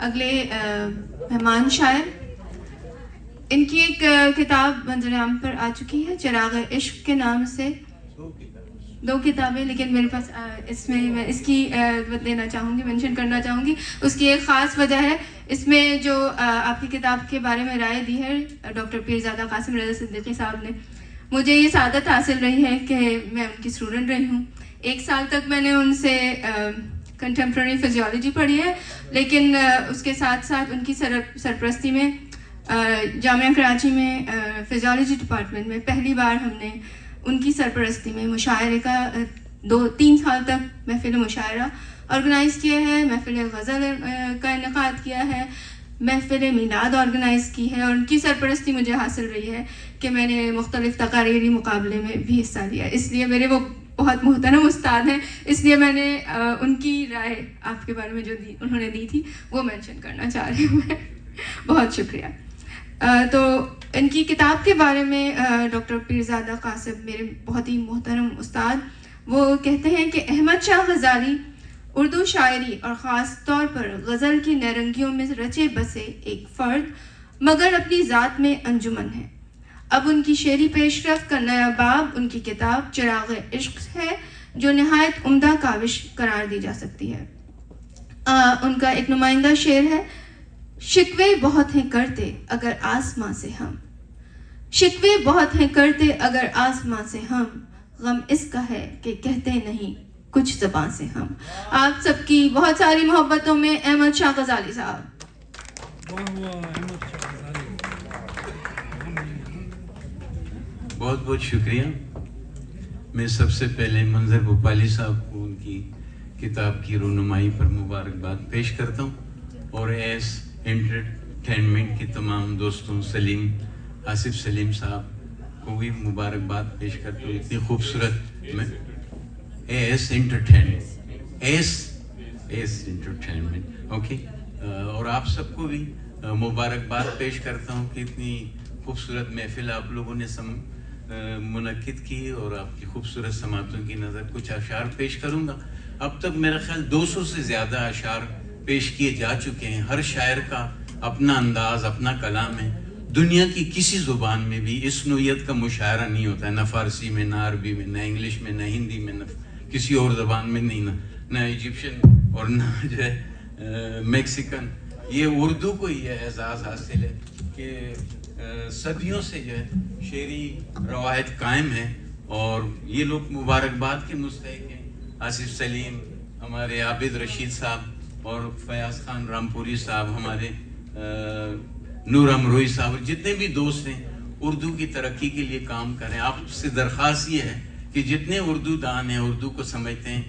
اگلے مہمان شاعر، ان کی ایک کتاب منظر عام پر آ چکی ہے چراغ عشق کے نام سے، 2 کتابیں، لیکن میرے پاس اس میں اس کی دینا چاہوں گی، مینشن کرنا چاہوں گی۔ اس کی ایک خاص وجہ ہے، اس میں جو آپ کی کتاب کے بارے میں رائے دی ہے ڈاکٹر پیرزادہ قاسم رضا صدیقی صاحب نے، مجھے یہ سعادت حاصل رہی ہے کہ میں ان کی اسٹوڈنٹ رہی ہوں۔ 1 سال تک میں نے ان سے کنٹمپرری فزیولوجی پڑھی ہے، لیکن اس کے ساتھ ساتھ ان کی سرپرستی میں جامعہ کراچی میں فزیولوجی ڈپارٹمنٹ میں پہلی بار ہم نے ان کی سرپرستی میں مشاعرے کا 2-3 سال تک محفل مشاعرہ آرگنائز کیا ہے، محفل غزل کا انعقاد کیا ہے، محفل میلاد آرگنائز کی ہے، اور ان کی سرپرستی مجھے حاصل رہی ہے کہ میں نے مختلف تقاریری مقابلے میں بھی حصہ لیا۔ اس لیے میرے وہ بہت محترم استاد ہیں، اس لیے میں نے ان کی رائے آپ کے بارے میں جو انہوں نے دی تھی وہ مینشن کرنا چاہ رہی ہوں میں۔ بہت شکریہ۔ تو ان کی کتاب کے بارے میں ڈاکٹر پیرزادہ قاسم میرے بہت ہی محترم استاد، وہ کہتے ہیں کہ احمد شاہ غزالی اردو شاعری اور خاص طور پر غزل کی نیرنگیوں میں رچے بسے ایک فرد مگر اپنی ذات میں انجمن ہے۔ اب ان کی شعری پیش رفت کا نیا باب ان کی کتاب چراغ عشق ہے، جو نہایت عمدہ کاوش قرار دی جا سکتی ہے۔ ان کا ایک نمائندہ شعر ہے، شکوے بہت ہیں کرتے اگر آسماں سے ہم، شکوے بہت ہیں کرتے اگر آسماں سے ہم، غم اس کا ہے کہ کہتے نہیں کچھ زبان سے ہم۔ آپ سب کی بہت ساری محبتوں میں احمد شاہ غزالی صاحب۔ بہت بہت شکریہ۔ میں سب سے پہلے منظر بھوپالی صاحب کو ان کی کتاب کی رونمائی پر مبارکباد پیش کرتا ہوں، اور ایس انٹرٹینمنٹ کے تمام دوستوں، سلیم، آصف سلیم صاحب کو بھی مبارکباد پیش کرتا ہوں۔ اتنی خوبصورت ایس انٹرٹینمنٹ، اوکے، اور آپ سب کو بھی مبارکباد پیش کرتا ہوں کہ اتنی خوبصورت محفل آپ لوگوں نے منعقد کی، اور آپ کی خوبصورت سماعتوں کی نظر کچھ اشعار پیش کروں گا۔ اب تک میرا خیال 200 سے زیادہ اشعار پیش کیے جا چکے ہیں۔ ہر شاعر کا اپنا انداز، اپنا کلام ہے۔ دنیا کی کسی زبان میں بھی اس نوعیت کا مشاعرہ نہیں ہوتا ہے، نہ فارسی میں، نہ عربی میں، نہ انگلش میں، نہ ہندی میں، نہ کسی اور زبان میں، نہیں، نہ ایجپشن اور نہ جو ہے میکسیکن۔ یہ اردو کو یہ اعزاز حاصل ہے کہ صدیوں سے جو ہے شعری روایت قائم ہے، اور یہ لوگ مبارکباد کے مستحق ہیں۔ آصف سلیم، ہمارے عابد رشید صاحب، اور فیاض خان رامپوری صاحب، ہمارے نور امروئی صاحب، جتنے بھی دوست ہیں اردو کی ترقی کے لیے کام کریں۔ آپ سے درخواست یہ ہے کہ جتنے اردو دان ہیں، اردو کو سمجھتے ہیں،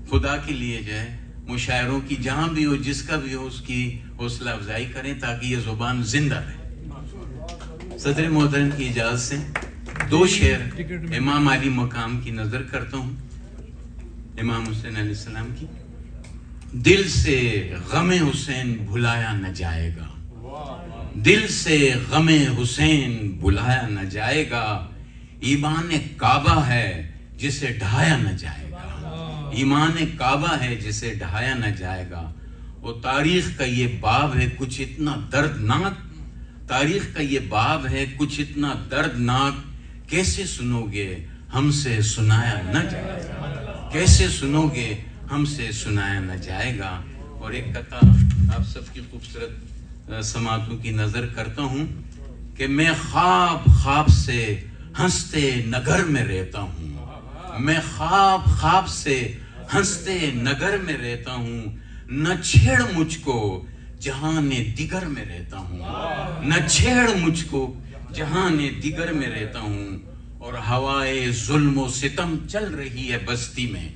خدا کے لیے جو ہے مشاعروں کی جہاں بھی ہو، جس کا بھی ہو، اس کی حوصلہ افزائی کریں تاکہ یہ زبان زندہ رہے۔ صدر محترم کی اجازت سے 2 شعر امام علی مقام کی نظر کرتا ہوں، امام حسین علیہ السلام کی۔ دل سے غم حسین بھلایا نہ جائے گا، دل سے غم حسین بھلایا نہ جائے گا، ایمان کعبہ ہے جسے ڈھایا نہ جائے گا، ایمان کعبہ ہے جسے ڈھایا نہ جائے گا۔ وہ تاریخ کا یہ باب ہے کچھ اتنا دردناک، تاریخ کا یہ باب ہے کچھ اتنا دردناک، کیسے سنو گے ہم سے سنایا نہ جائے گا، کیسے سنو گے ہم سے سنایا نہ جائے گا۔ اور ایک قطعہ آپ سب کی خوبصورت سماعتوں کی نظر کرتا ہوں کہ میں خواب خواب سے ہنستے نگر میں رہتا ہوں، میں خواب خواب سے ہنستے نگر میں رہتا ہوں، نہ چھیڑ مجھ کو جہان دیگر میں رہتا ہوں، نہ چھیڑ مجھ کو جہان دیگر میں رہتا ہوں۔ اور ہوائے ظلم و ستم چل رہی ہے بستی میں،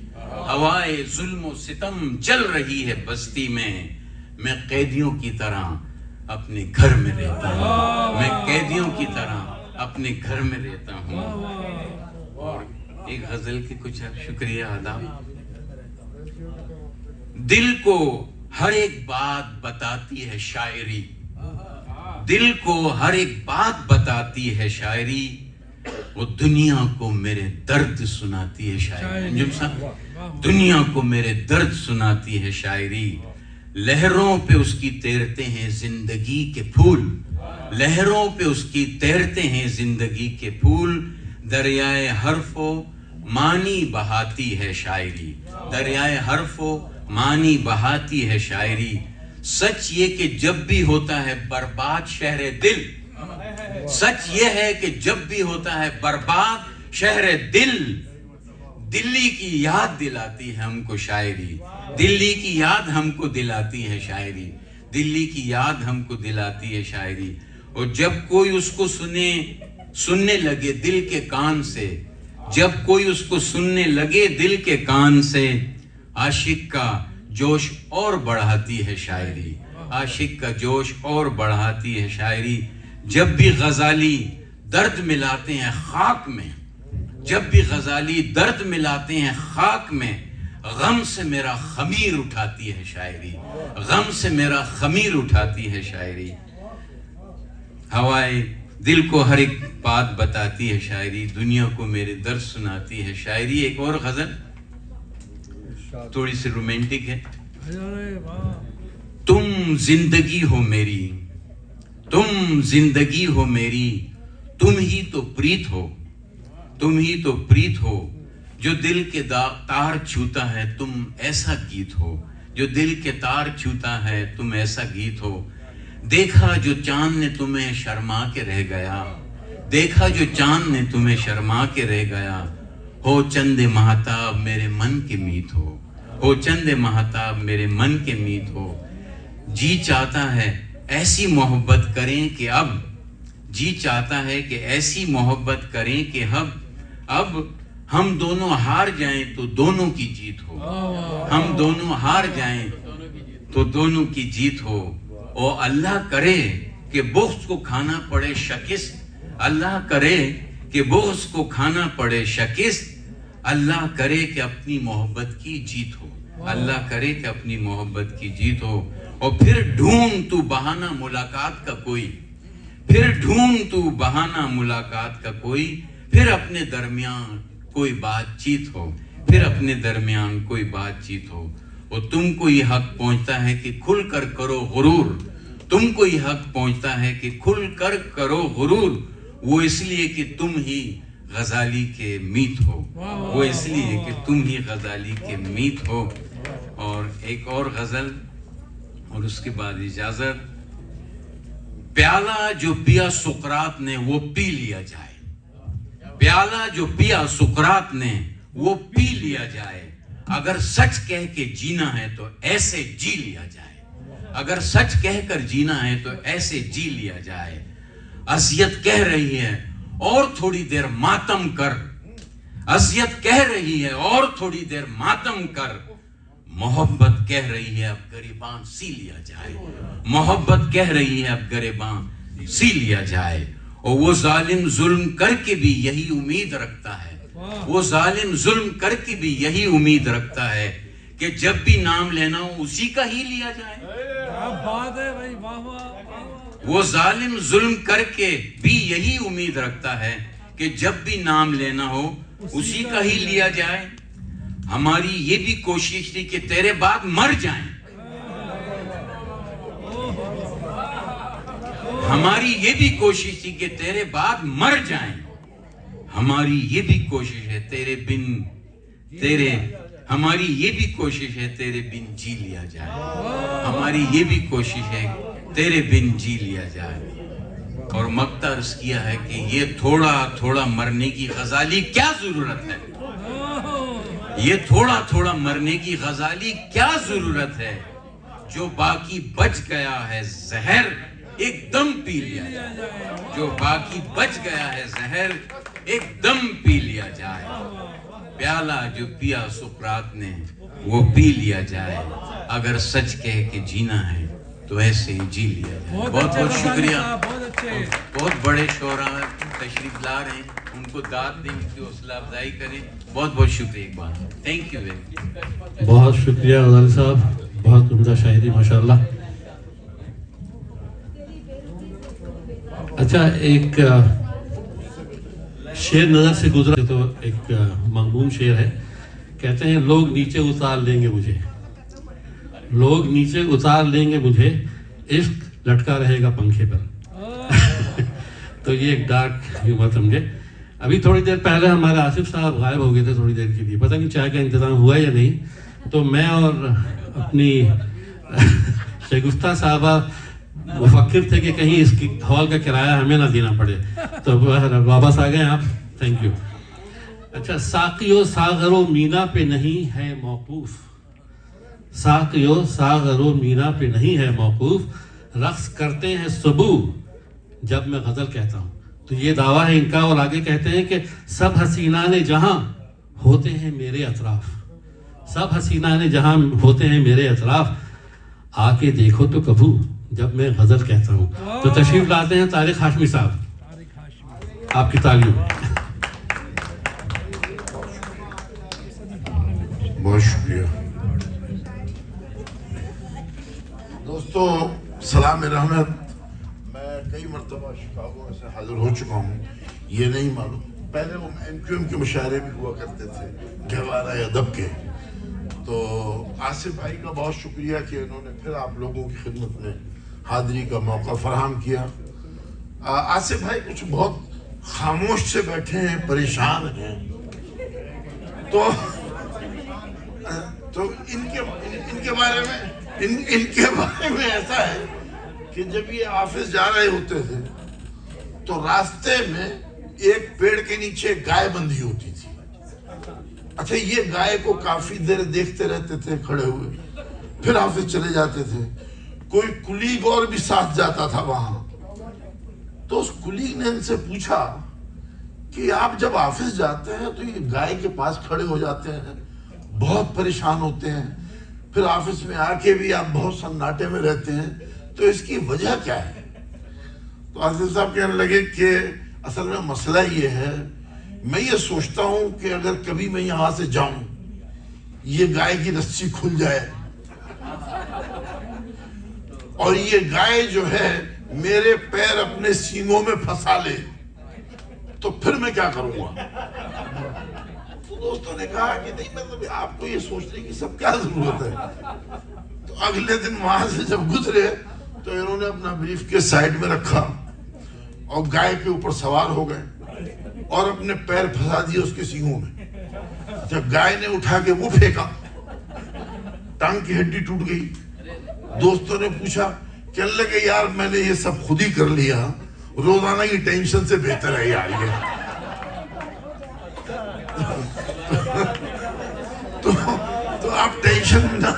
ہوائے ظلم و ستم چل رہی ہے بستی میں، میں قیدیوں کی طرح اپنے گھر میں رہتا ہوں، میں قیدیوں کی طرح اپنے گھر میں رہتا ہوں۔ اور ایک غزل کے کچھ شکریہ آداب۔ دل کو ہر ایک بات بتاتی ہے شاعری، دل کو ہر ایک بات بتاتی ہے شاعری، وہ دنیا کو میرے درد سناتی ہے شاعری۔ انجم صاحب، دنیا کو میرے درد سناتی ہے شاعری، لہروں پہ اس کی تیرتے ہیں زندگی کے پھول، لہروں پہ اس کی تیرتے ہیں زندگی کے پھول، دریائے حرف و معنی بہاتی ہے شاعری، دریائے حرف و معنی بہاتی ہے شاعری، سچ یہ کہ جب بھی ہوتا ہے برباد شہر دل، سچ یہ ہے کہ جب بھی ہوتا ہے برباد شہر دل، دلی کی یاد دلاتی ہے ہم کو شاعری، دلی کی یاد ہم کو دلاتی ہے شاعری، دلی کی یاد ہم کو دلاتی ہے شاعری، اور جب کوئی اس کو سننے لگے دل کے کان سے، جب کوئی اس کو سننے لگے دل کے کان سے، عاشق کا جوش اور بڑھاتی ہے شاعری، عاشق کا جوش اور بڑھاتی ہے شاعری، جب بھی غزالی درد ملاتے ہیں خاک میں، جب بھی غزالی درد ملاتے ہیں خاک میں، غم سے میرا خمیر اٹھاتی ہے شاعری، غم سے میرا خمیر اٹھاتی ہے شاعری، ہوائے دل کو ہر ایک بات بتاتی ہے شاعری، دنیا کو میرے درد سناتی ہے شاعری۔ ایک اور غزل تھوڑی سی رومانٹک ہے۔ تم زندگی ہو میری، تم زندگی ہو میری، تم ہی تو پریت ہو، تم ہی تو پریت ہو، جو دل کے تار چھوتا ہے تم ایسا گیت ہو، جو دل کے تار چھوتا ہے تم ایسا گیت ہو، دیکھا جو چاند نے تمہیں شرما کے رہ گیا، دیکھا جو چاند نے تمہیں شرما کے رہ گیا، ہو چند مہتاب میرے من کے میت ہو، ہو چند مہتاب میرے من کے میت ہو، جی چاہتا ہے ایسی محبت کریں کہ اب، جی چاہتا ہے کہ ایسی محبت کریں کہ اب ہم دونوں ہار جائیں تو دونوں کی جیت ہو، ہم دونوں ہار جائیں تو دونوں کی جیت ہو، اور اللہ کرے کہ بغض کو کھانا پڑے شکست، اللہ کرے کہ بغض کو کھانا پڑے شکست، اللہ کرے کہ اپنی محبت کی جیت ہو، اللہ کرے کہ اپنی محبت کی جیت ہو، اور پھر ڈھونڈ تو بہانہ ملاقات کا کوئی، پھر ڈھونڈ تو بہانہ ملاقات کا کوئی، پھر اپنے درمیان کوئی بات چیت ہو، پھر اپنے درمیان کوئی بات چیت ہو، اور تم کو یہ حق پہنچتا ہے کہ کھل کر کرو غرور، تم کو یہ حق پہنچتا ہے کہ کھل کر کرو غرور، وہ اس لیے کہ تم ہی غزالی کے میت ہو، وہ اس لیے کہ تم ہی غزالی کے میت ہو۔ اور ایک اور غزل اور اس کے بعد اجازت۔ پیالہ جو پیا سقراط نے وہ پی لیا جائے، پیالہ جو پیا سقراط نے وہ پی لیا جائے، اگر سچ کہہ کے جینا ہے تو ایسے جی لیا جائے، اگر سچ کہہ کر جینا ہے تو ایسے جی لیا جائے، اذیت کہہ رہی ہے اور تھوڑی دیر ماتم کر، اذیت کہہ رہی ہے اور تھوڑی دیر ماتم کر، محبت کہہ رہی ہے اب گریباں سی لیا جائے، محبت کہہ رہی ہے اب گریباں سی لیا جائے، اور وہ ظالم ظلم کر کے بھی یہی امید رکھتا ہے، وہ ظالم ظلم کر کے بھی یہی امید رکھتا ہے کہ جب بھی نام لینا ہو اسی کا ہی لیا جائے، وہ ظالم ظلم کر کے بھی یہی امید رکھتا ہے کہ جب بھی نام لینا ہو اسی کا ہی لیا جائے، ہماری یہ بھی کوشش تھی کہ تیرے بعد مر جائیں، ہماری یہ بھی کوشش تھی کہ تیرے بعد مر جائیں، ہماری یہ بھی کوشش ہے ہماری یہ بھی کوشش ہے تیرے بن جی لیا جائے، ہماری یہ بھی کوشش ہے تیرے بن جی لیا جائے۔ اور مقطع عرض کیا ہے کہ یہ تھوڑا تھوڑا مرنے کی غزالی کیا ضرورت ہے، یہ تھوڑا تھوڑا مرنے کی غزالی کیا ضرورت ہے، جو باقی بچ گیا ہے زہر ایک دم پی لیا جائے، جو باقی بچ گیا ہے زہر ایک دم پی لیا جائے، پیالہ جو پیا سقراط نے وہ پی لیا جائے، اگر سچ کہہ کے جینا ہے تو ایسے ہی جی لیا جائے۔ بہت بہت شکریہ، بہت بڑے شعراء تشریف لا رہے ہیں، ان کو داد دیں، ان کی حوصلہ افزائی کریں، بہت بہت شکریہ ایک بار، تھینک یو ویری مچ۔ بہت شکریہ غزالی صاحب، بہت عمدہ شاعری ماشاءاللہ۔ اچھا ایک شعر نظر سے گزرا تو ایک مغموم شعر ہے، کہتے ہیں لوگ نیچے اتار لیں گے مجھے، लोग नीचे उतार लेंगे मुझे, इश्क लटका रहेगा पंखे पर। तो ये एक डार्क ह्यूमर समझे। अभी थोड़ी देर पहले हमारे आसिफ साहब गायब हो गए थे थोड़ी देर के लिए, पता नहीं चाय का इंतज़ाम हुआ या नहीं। तो मैं और अपनी शगुफ्ता साहबा मुफक्किर थे कि कहीं इस हॉल का किराया हमें ना देना पड़े, तो वापस आ गए आप, थैंक यू। अच्छा, साकियो सागरो मीना पे नहीं है मौकूफ, साकियो सागरो मीना पे नहीं है मौकूफ, रक्स करते हैं सुबह जब मैं गज़ल कहता हूँ। तो ये दावा है इनका, और आगे कहते हैं कि सब हसीना ने जहाँ होते हैं मेरे अतराफ, सब हसीना ने जहाँ होते हैं मेरे अतराफ, आके देखो तो कभू जब मैं गज़ल कहता हूँ। तो तशरीफ लाते हैं तारिक हाशमी साहब, आपकी तालियों। बहुत शुक्रिया दोस्तों, सलाम रहमत। मैं कई मरतबा शिकागो से हाजिर हो चुका हूँ, ये नहीं मालूम। पहले वो MQM के मुशायरे भी हुआ करते थे, गहवारा अदब के। तो आसिफ भाई का बहुत शुक्रिया कि इन्होंने फिर आप लोगों की खिदमत में हाजिरी का मौका फराहम किया। आसिफ भाई कुछ बहुत खामोश से बैठे हैं, परेशान हैं। तो इनके बारे में ऐसा है कि जब ये ऑफिस जा रहे होते थे तो रास्ते में एक पेड़ के नीचे गाय बंधी होती थी। अच्छा, ये गाय को काफी देर देखते रहते थे खड़े हुए, फिर ऑफिस चले जाते थे। कोई कुलीग और भी साथ जाता था वहां। तो उस कुलीग ने इनसे पूछा कि आप जब ऑफिस जाते हैं तो ये गाय के पास खड़े हो जाते हैं, बहुत परेशान होते हैं, फिर ऑफिस में आके भी आप बहुत सन्नाटे में रहते हैं, तो इसकी वजह क्या है? तो आसिफ साहब कहने लगे कि असल में मसला ये है, मैं ये सोचता हूं कि अगर कभी मैं यहां से जाऊं, ये गाय की रस्सी खुल जाए और ये गाय जो है मेरे पैर अपने सींगों में फंसा ले, तो फिर मैं क्या करूंगा? तो दोस्तों ने कहा कि नहीं, मतलब आपको ये सोचने की सब क्या जरूरत है। तो अगले दिन वहां से जब गुजरे तो इन्होंने अपना ब्रीफ के साइड में रखा और गाय के ऊपर सवार हो गए और अपने पैर फंसा दिए उसके सींगों में। जब गाय ने उठा के वो फेंका, टांग की हड्डी टूट गई। दोस्तों ने पूछा, कहने लगे यार मैंने ये सब खुद ही कर लिया, रोजाना की टेंशन से बेहतर है यार ये। तो आप टेंशन में ना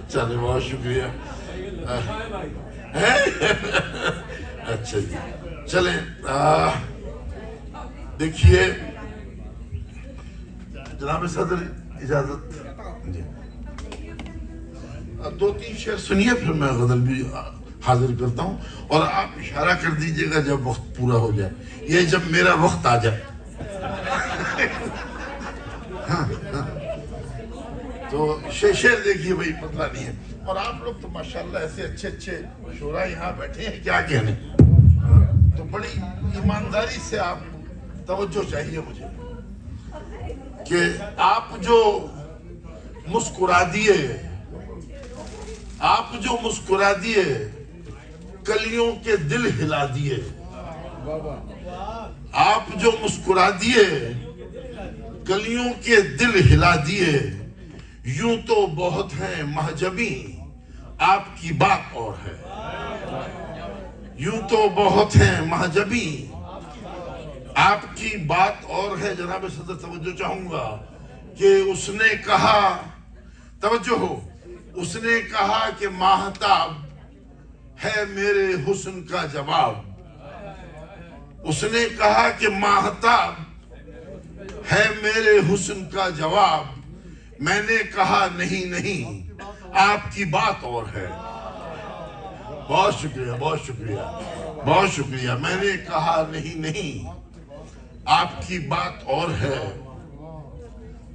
चले, बहुत शुक्रिया। अच्छा जी, चले। देखिए जनाब सदर, इजाजत जी, 2-3 शेर सुनिए, फिर मैं गजल भी हाजिर करता हूँ और आप इशारा कर दीजिएगा जब वक्त पूरा हो जाए, ये जब मेरा वक्त आ जाए। हाँ। तो शेर देखिए भाई, पता नहीं है। और आप लोग तो माशाल्लाह ऐसे अच्छे शोरा यहाँ बैठे हैं, क्या कहने। तो बड़ी ईमानदारी से आप तवज्जो चाहिए मुझे कि आप जो मुस्कुरा दिए, आप जो मुस्कुरा दिए, कलियों के दिल हिला दिए। आप जो मुस्कुरा दिए, कलियों के दिल हिला दिए। यूं तो बहुत हैं महजबी, आपकी बात और है। यूं तो बहुत हैं महजबी, आपकी बात और है। जनाब सदर तवज्जो चाहूंगा कि उसने कहा, तवज्जो हो, उसने कहा कि माहताब है मेरे हुस्न का जवाब। उसने कहा कि माहताब है मेरे हुस्न का जवाब। मैंने कहा नहीं नहीं, आपकी बात और है। बहुत शुक्रिया, बहुत शुक्रिया, बहुत शुक्रिया। मैंने कहा नहीं नहीं, आपकी बात और है।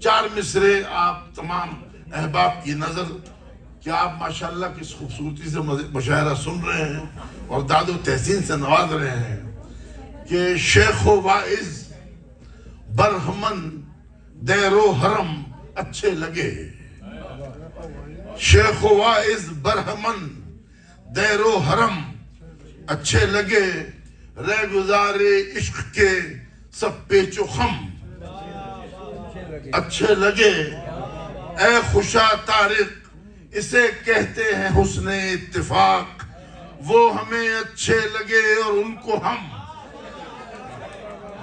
4 मिसरे आप तमाम अहबाब की नजर کہ آپ ماشاءاللہ کس خوبصورتی سے مشاعرہ سن رہے ہیں اور داد و تحسین سے نواز رہے ہیں کہ شیخ و واعظ برہمن دیر و حرم اچھے لگے. شیخ و واعظ برہمن دیر و حرم اچھے لگے، رہ گزارے عشق کے سب پیچ و خم اچھے لگے. اے خوشا طارق اسے کہتے ہیں حسن اتفاق، وہ ہمیں اچھے لگے اور ان کو ہم.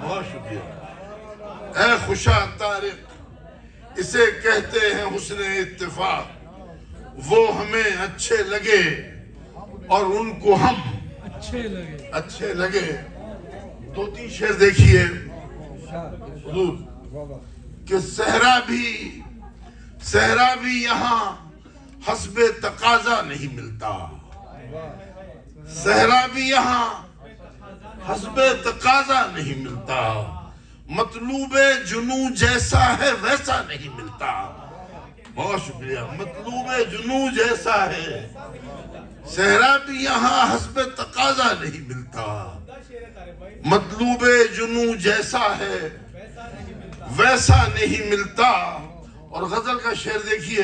بہت شکریہ. اے خوشا طارق اسے کہتے ہیں حسن اتفاق، وہ ہمیں اچھے لگے اور ان کو ہم اچھے لگے. دو تین شعر دیکھیے حضور کہ صحرا بھی یہاں حسب تقاضا نہیں ملتا. صحرا بھی یہاں حسب تقاضا نہیں ملتا، مطلوب جنوں جیسا ہے ویسا نہیں ملتا. بہت شکریہ. مطلوب جنوں جیسا ہے، صحرا بھی یہاں حسب تقاضا نہیں ملتا، مطلوب جنوں جیسا ہے ویسا نہیں ملتا. اور غزل کا شعر دیکھیے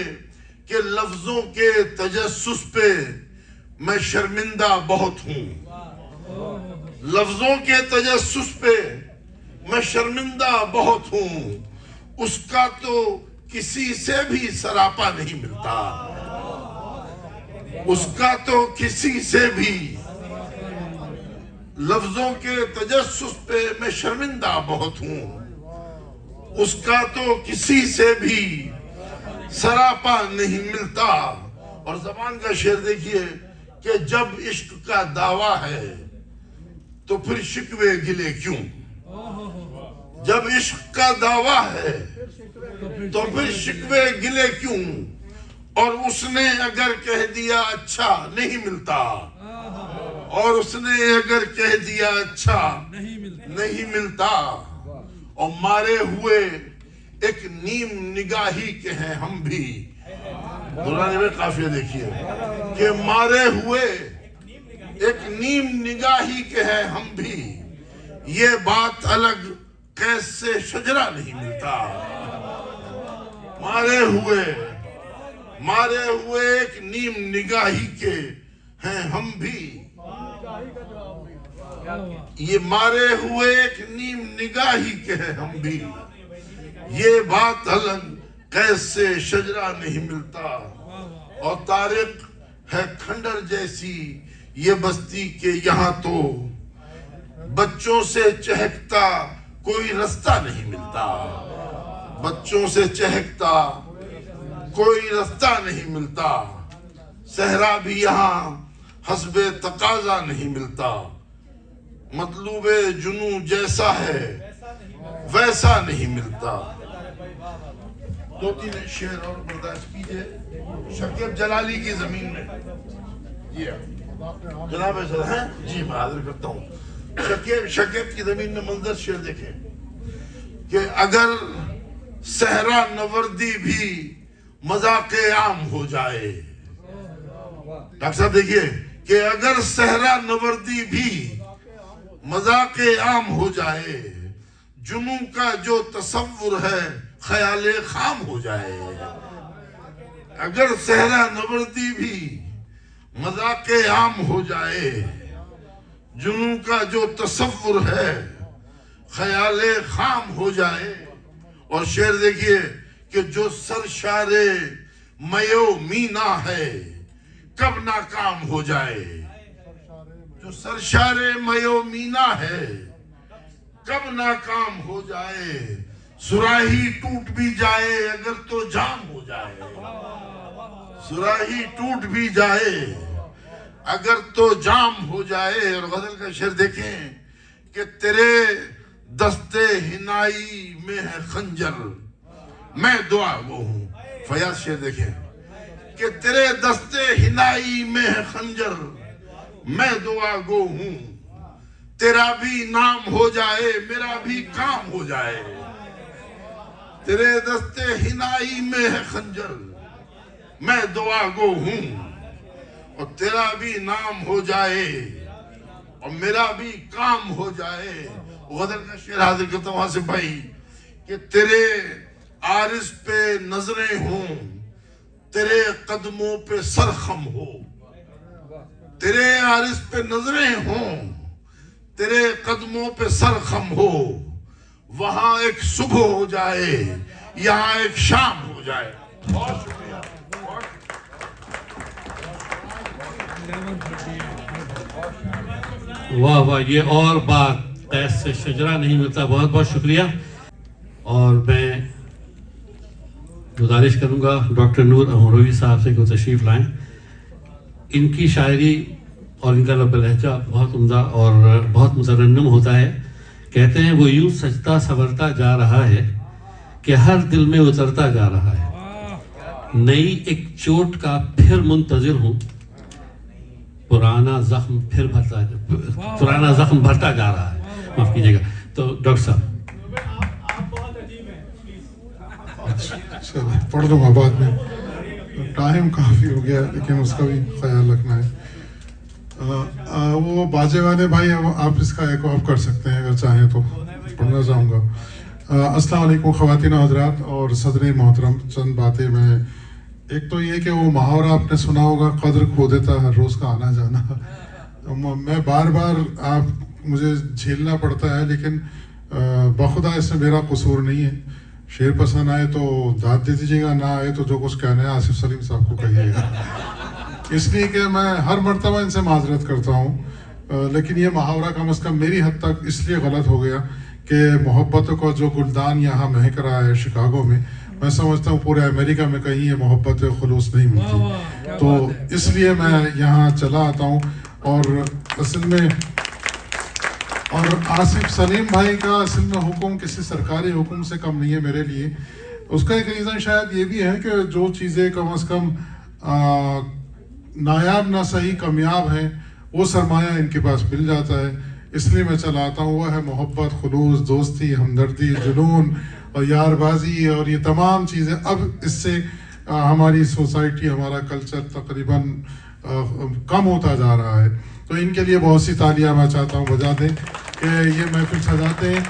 کہ لفظوں کے تجسس پہ میں شرمندہ بہت ہوں. لفظوں کے تجسس پہ میں شرمندہ بہت ہوں، اس کا تو کسی سے بھی سراپا نہیں ملتا. اس کا تو کسی سے بھی. لفظوں کے تجسس پہ میں شرمندہ بہت ہوں، اس کا تو کسی سے بھی سراپا نہیں ملتا. اور زبان کا شعر دیکھیے کہ جب عشق کا دعویٰ ہے تو پھر شکوے گلے کیوں. جب عشق کا دعویٰ ہے تو پھر شکوے گلے کیوں. اور اس نے اگر کہہ دیا اچھا نہیں ملتا، اور اس نے اگر کہہ دیا اچھا نہیں ملتا. اور مارے ہوئے ایک نیم نگاہی کے ہیں ہم بھی. دورانی میں قافیہ دیکھیے کہ مارے ہوئے ایک نیم نگاہی کے ہیں ہم بھی، یہ بات الگ قیس سے شجرہ نہیں ملتا. مارے ہوئے ایک نیم نگاہی کے ہیں ہم بھی، یہ مارے ہوئے ایک نیم نگاہی کے ہیں ہم بھی، یہ بات الگ قیس سے شجرہ نہیں ملتا. اور طارق ہے کھنڈر جیسی یہ بستی کے یہاں تو بچوں سے چہکتا کوئی رستہ نہیں ملتا. بچوں سے چہکتا کوئی رستہ نہیں ملتا. صحرا بھی یہاں حسب تقاضا نہیں ملتا، مطلوب جنوں جیسا ہے ویسا نہیں ملتا. دو تین شعر اور برداشت کیجئے. شکیب جلالی کی زمین میں جناب صدر ہیں جی میں حاضر کرتا ہوں. شکیب کی زمین میں منظر شعر دیکھیں کہ اگر صحرا نوردی بھی مذاق عام ہو جائے. ڈاکٹر صاحب دیکھیے کہ اگر صحرا نوردی بھی مذاق عام ہو جائے، جنوں کا جو تصور ہے خیال خام ہو جائے. اگر صحرا نوردی بھی مذاق عام ہو جائے، جنوں کا جو تصور ہے خیال خام ہو جائے. اور شعر دیکھیے کہ جو سرشار میو مینا ہے کب ناکام ہو جائے. جو سرشار میو مینا ہے کب ناکام ہو جائے. سراہی ٹوٹ بھی جائے اگر تو جام ہو جائے. سراہی ٹوٹ بھی جائے اگر تو جام ہو جائے. اور غزل کا شعر دیکھیں کہ تیرے دستے ہنائی میں ہے خنجر میں دعا گو ہوں. فیاض شعر دیکھیں کہ تیرے دستے ہنائی میں ہے خنجر میں دعا گو ہوں. تیرا بھی نام ہو جائے میرا بھی کام ہو جائے. تیرے دستے ہنائی میں ہے خنجر میں دعا گو ہوں اور تیرا بھی نام ہو جائے اور میرا بھی کام ہو جائے. غزل کا شعر حاضر کرتا ہوں آصف بھائی کہ تیرے عارض پہ نظریں ہوں, تیرے قدموں پہ سرخم ہو. تیرے عارض پہ نظریں ہوں, تیرے قدموں پہ سرخم ہو. وہاں ایک صبح ہو جائے, یہاں ایک شام ہو جائے. بہت شکریہ. واہ واہ, یہ اور بات قیس سے شجرہ نہیں ملتا. بہت بہت شکریہ. اور میں گزارش کروں گا ڈاکٹر نور امروی صاحب سے کہ تشریف لائیں. ان کی شاعری اور ان کا لب لہجہ بہت عمدہ اور بہت مترنم ہوتا ہے. کہتے ہیں وہ یوں سجتا سنورتا جا رہا ہے کہ ہر دل میں اترتا جا رہا ہے. نئی ایک چوٹ کا پھر منتظر ہوں, پرانا زخم بھرتا جا رہا ہے. معاف کیجیے گا. تو ڈاکٹر صاحب پڑھ لوں گا بعد میں, ٹائم کافی ہو گیا لیکن اس کا بھی خیال رکھنا ہے. وہ باجے والے بھائی آپ اس کا ایک آف کر سکتے ہیں اگر چاہیں تو, پڑھنا چاہوں گا. السلام علیکم خواتین و حضرات اور صدر محترم. چند باتیں میں, ایک تو یہ کہ وہ محاورہ آپ نے سنا ہوگا, قدر کھو دیتا ہر روز کا آنا جانا. میں بار بار آپ مجھے جھیلنا پڑتا ہے لیکن بخدا اس میں میرا قصور نہیں ہے. شعر پسند آئے تو داد دے دیجیے گا, نہ آئے تو جو کچھ کہنا ہے آصف سلیم صاحب کو کہیے گا. اس لیے کہ میں ہر مرتبہ ان سے معذرت کرتا ہوں, لیکن یہ محاورہ کم از کم میری حد تک اس لیے غلط ہو گیا کہ محبتوں کا جو گلدان یہاں مہک رہا ہے شکاگو میں, میں سمجھتا ہوں پورے امریکہ میں کہیں یہ محبت خلوص نہیں ملتی. تو اس لیے میں یہاں چلا آتا ہوں. اور اصل میں اور آصف سلیم بھائی کا اصل میں حکم کسی سرکاری حکم سے کم نہیں ہے میرے لیے. اس کا ایک ریزن شاید یہ بھی ہے کہ جو چیزیں کم از کم نایاب نہ صحیح کامیاب ہیں وہ سرمایہ ان کے پاس مل جاتا ہے. اس لیے میں چلا آتا ہوں. وہ ہے محبت, خلوص, دوستی, ہمدردی, جنون اور یار بازی اور یہ تمام چیزیں. اب اس سے ہماری سوسائٹی, ہمارا کلچر تقریباً کم ہوتا جا رہا ہے. تو ان کے لیے بہت سی تالیاں میں چاہتا ہوں بجا دیں کہ یہ محفل سجاتے ہیں.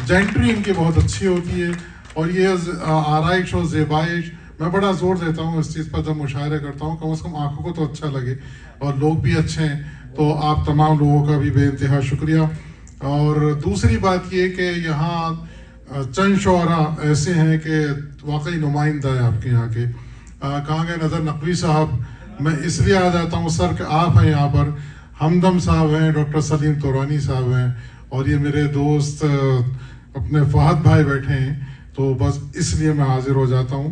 جینٹری ان کی بہت اچھی ہوتی ہے اور یہ آرائش اور زیبائش میں بڑا زور دیتا ہوں اس چیز پر جب مشاعرے کرتا ہوں. کم از کم آنکھوں کو تو اچھا لگے اور لوگ بھی اچھے ہیں. تو آپ تمام لوگوں کا بھی بے انتہا شکریہ. اور دوسری بات یہ کہ یہاں چند شعراء ایسے ہیں کہ واقعی نمائندہ ہیں آپ کے یہاں کے. کہاں گئے نظر نقوی صاحب, میں اس لیے آ جاتا ہوں سر کہ آپ ہیں یہاں پر. ہمدم صاحب ہیں, ڈاکٹر سلیم تورانی صاحب ہیں, اور یہ میرے دوست اپنے فہد بھائی بیٹھے ہیں. تو بس اس لیے میں حاضر ہو جاتا ہوں.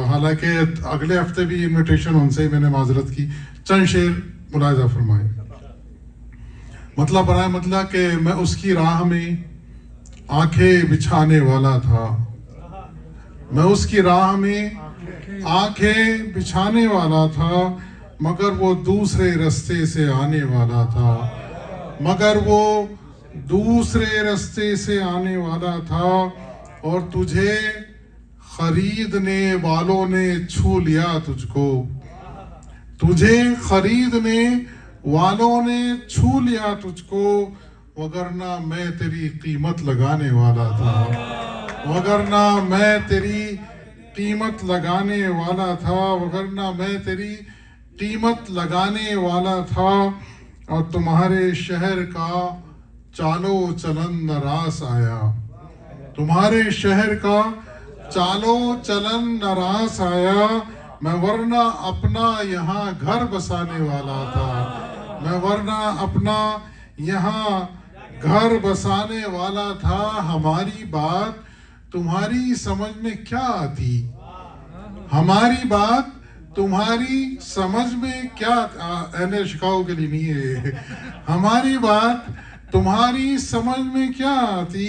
حالانکہ اگلے ہفتے بھی انویٹیشن ان سے ہی میں نے معذرت کی. چند شعر ملاحظہ فرمائے. مطلب برائے مطلب کہ میں اس کی راہ میں آنکھیں بچھانے والا تھا. میں اس کی راہ میں آنکھیں بچھانے والا تھا, مگر وہ دوسرے رستے سے آنے والا تھا. مگر وہ دوسرے رستے سے آنے والا تھا اور تجھے خریدنے والوں نے چھو لیا تجھ کو. تجھے خریدنے والوں نے چھو لیا تجھ کو, وگرنہ میں تیری قیمت لگانے والا تھا. وگرنہ میں تیری قیمت لگانے والا تھا. وگرنہ میں تیری قیمت لگانے والا تھا. اور تمہارے شہر کا چالو چلن نراس آیا. تمہارے شہر کا چالو چلن نراس آیا. میں ورنہ اپنا یہاں گھر بسانے والا تھا. میں ورنہ اپنا یہاں گھر بسانے والا تھا. ہماری بات تمہاری سمجھ میں کیا آتی. ہماری بات تمہاری سمجھ میں کیا, اہل شکاؤ کے لیے نہیں ہے. ہماری بات تمہاری سمجھ میں کیا آتی.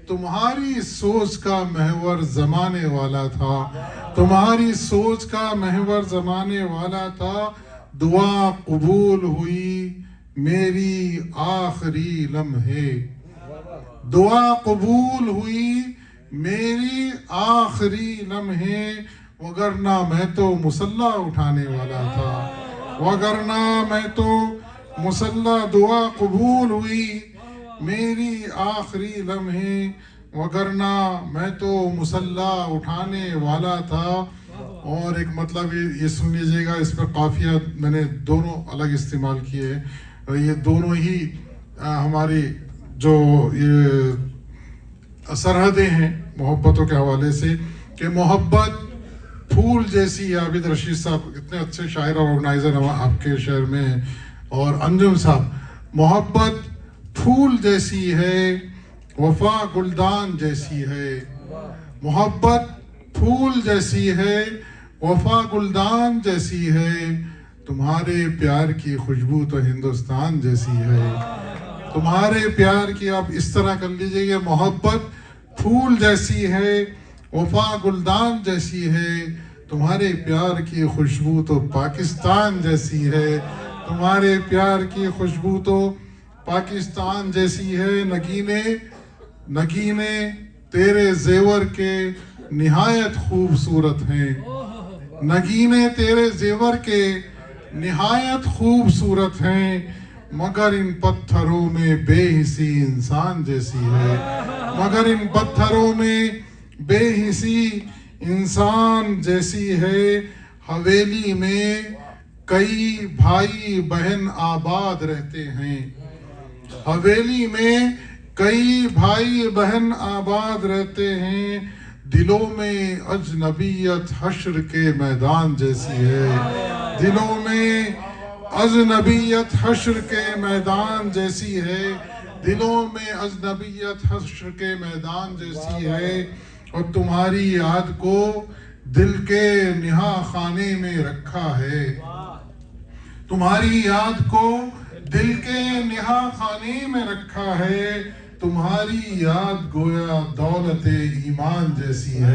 تمہاری سوچ کا محور زمانے والا تھا. تمہاری سوچ کا محور زمانے والا تھا. دعا قبول ہوئی میری آخری لمحے. دعا قبول ہوئی میری آخری لمحے. वगरना मैं तो मुसल्ला उठाने वाला था, वगरना मैं तो मुसल्ला दुआ कबूल हुई मेरी आखिरी लम्हे, वगरना मैं तो मुसल्ला उठाने वाला था। और एक मतलब ये सुन लीजिएगा, इस पर काफिया मैंने दोनों अलग इस्तेमाल किए हैं, और ये दोनों ही हमारी जो ये सरहदें हैं मोहब्बतों के हवाले से, कि मोहब्बत फूल जैसी है। आबिद रशीद साहब इतने अच्छे शायर और ऑर्गेनाइजर आपके शहर में हैं, और अंजुम साहब, मोहब्बत फूल जैसी है, वफा गुलदान जैसी है। मोहब्बत फूल जैसी है, वफा गुलदान जैसी है, तुम्हारे प्यार की खुशबू तो हिंदुस्तान जैसी है। तुम्हारे प्यार की, आप इस तरह कर लीजिए, मोहब्बत फूल जैसी है, वफा गुलदान जैसी है, तुम्हारे प्यार की खुशबू तो पाकिस्तान जैसी है। तुम्हारे प्यार की खुशबू तो पाकिस्तान जैसी है। नगीने नगीने तेरे जेवर के निहायत खूबसूरत हैं, नगीने तेरे जेवर के निहायत खूबसूरत हैं, मगर इन पत्थरों में बेहिसी इंसान जैसी है, मगर इन पत्थरों में बेहिसी इंसान जैसी है। हवेली में कई भाई बहन आबाद रहते हैं, हवेली में कई भाई बहन आबाद रहते हैं, दिलों में अजनबियत हश्र के मैदान जैसी है, दिलों में अजनबियत हश्र के मैदान जैसी है, दिलों में अजनबियत हश्र के मैदान जैसी है। और तुम्हारी याद को दिल के निहा खाने में रखा है, तुम्हारी याद को दिल के निहा खाने में रखा है। तुम्हारी याद गोया दौलत ईमान जैसी है,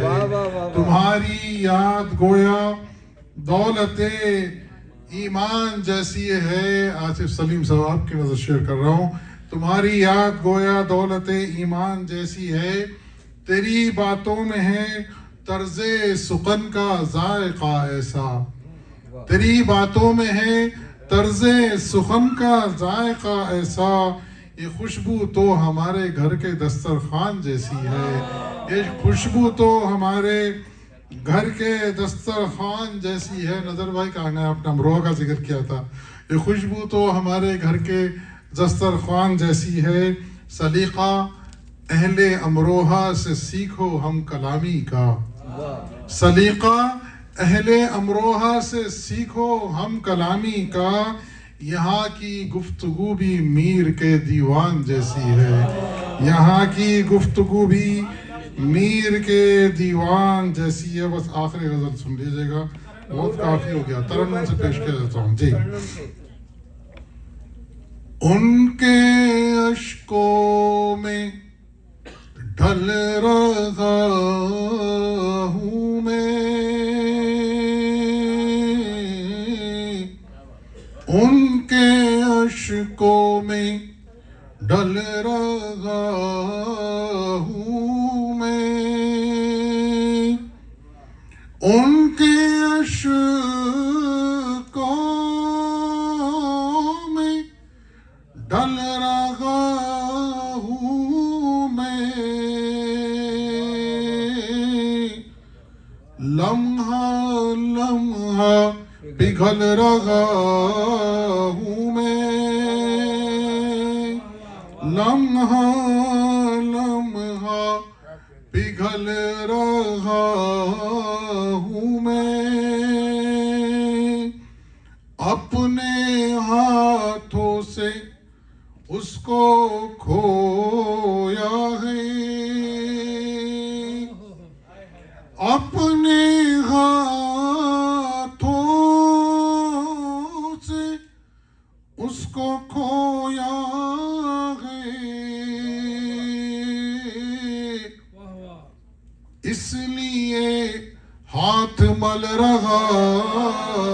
तुम्हारी याद गोया दौलत ईमान जैसी है। आसिफ सलीम साहब आपकी नजर शेयर कर रहा हूँ। तुम्हारी याद गोया दौलत ईमान जैसी है, तेरी बातों में है तर्ज़े सुकन का जायका ऐसा, तेरी बातों में है तर्ज़े सुखन का जायका ऐसा, ये खुशबू तो हमारे घर के दस्तरखान जैसी है, ये खुशबू तो हमारे घर के दस्तरखान जैसी है। नजर भाई कहा है, आपने अमरोहा का जिक्र किया था, ये खुशबू तो हमारे घर के दस्तरखान जैसी है। सलीका अहले अमरोहा से सीखो हम कलामी का, सलीका अहले अमरोहा से सीखो हम कलामी का, यहाँ की गुफ्तगू भी मीर के दीवान जैसी है, यहाँ की गुफ्तगू भी मीर के दीवान जैसी है। बस आखिरी गजल सुन लीजिएगा, बहुत काफी हो गया, तरन्नुम से पेश किया जाता हूँ जी। उनके अश्कों में ढल रहा हूँ मैं, उनके अश्कों में ढल रहा हूँ मैं, उनके अश्कों में ढल रहा हूँ मैं, लम्हा लम्हा पिघल रहा हूँ मैं, लम्हा लम्हा पिघल रहा हूँ मैं, अपने हाथों से उसको खोया है, अपने हाथों से उसको खोया है, इसलिए हाथ मल रहा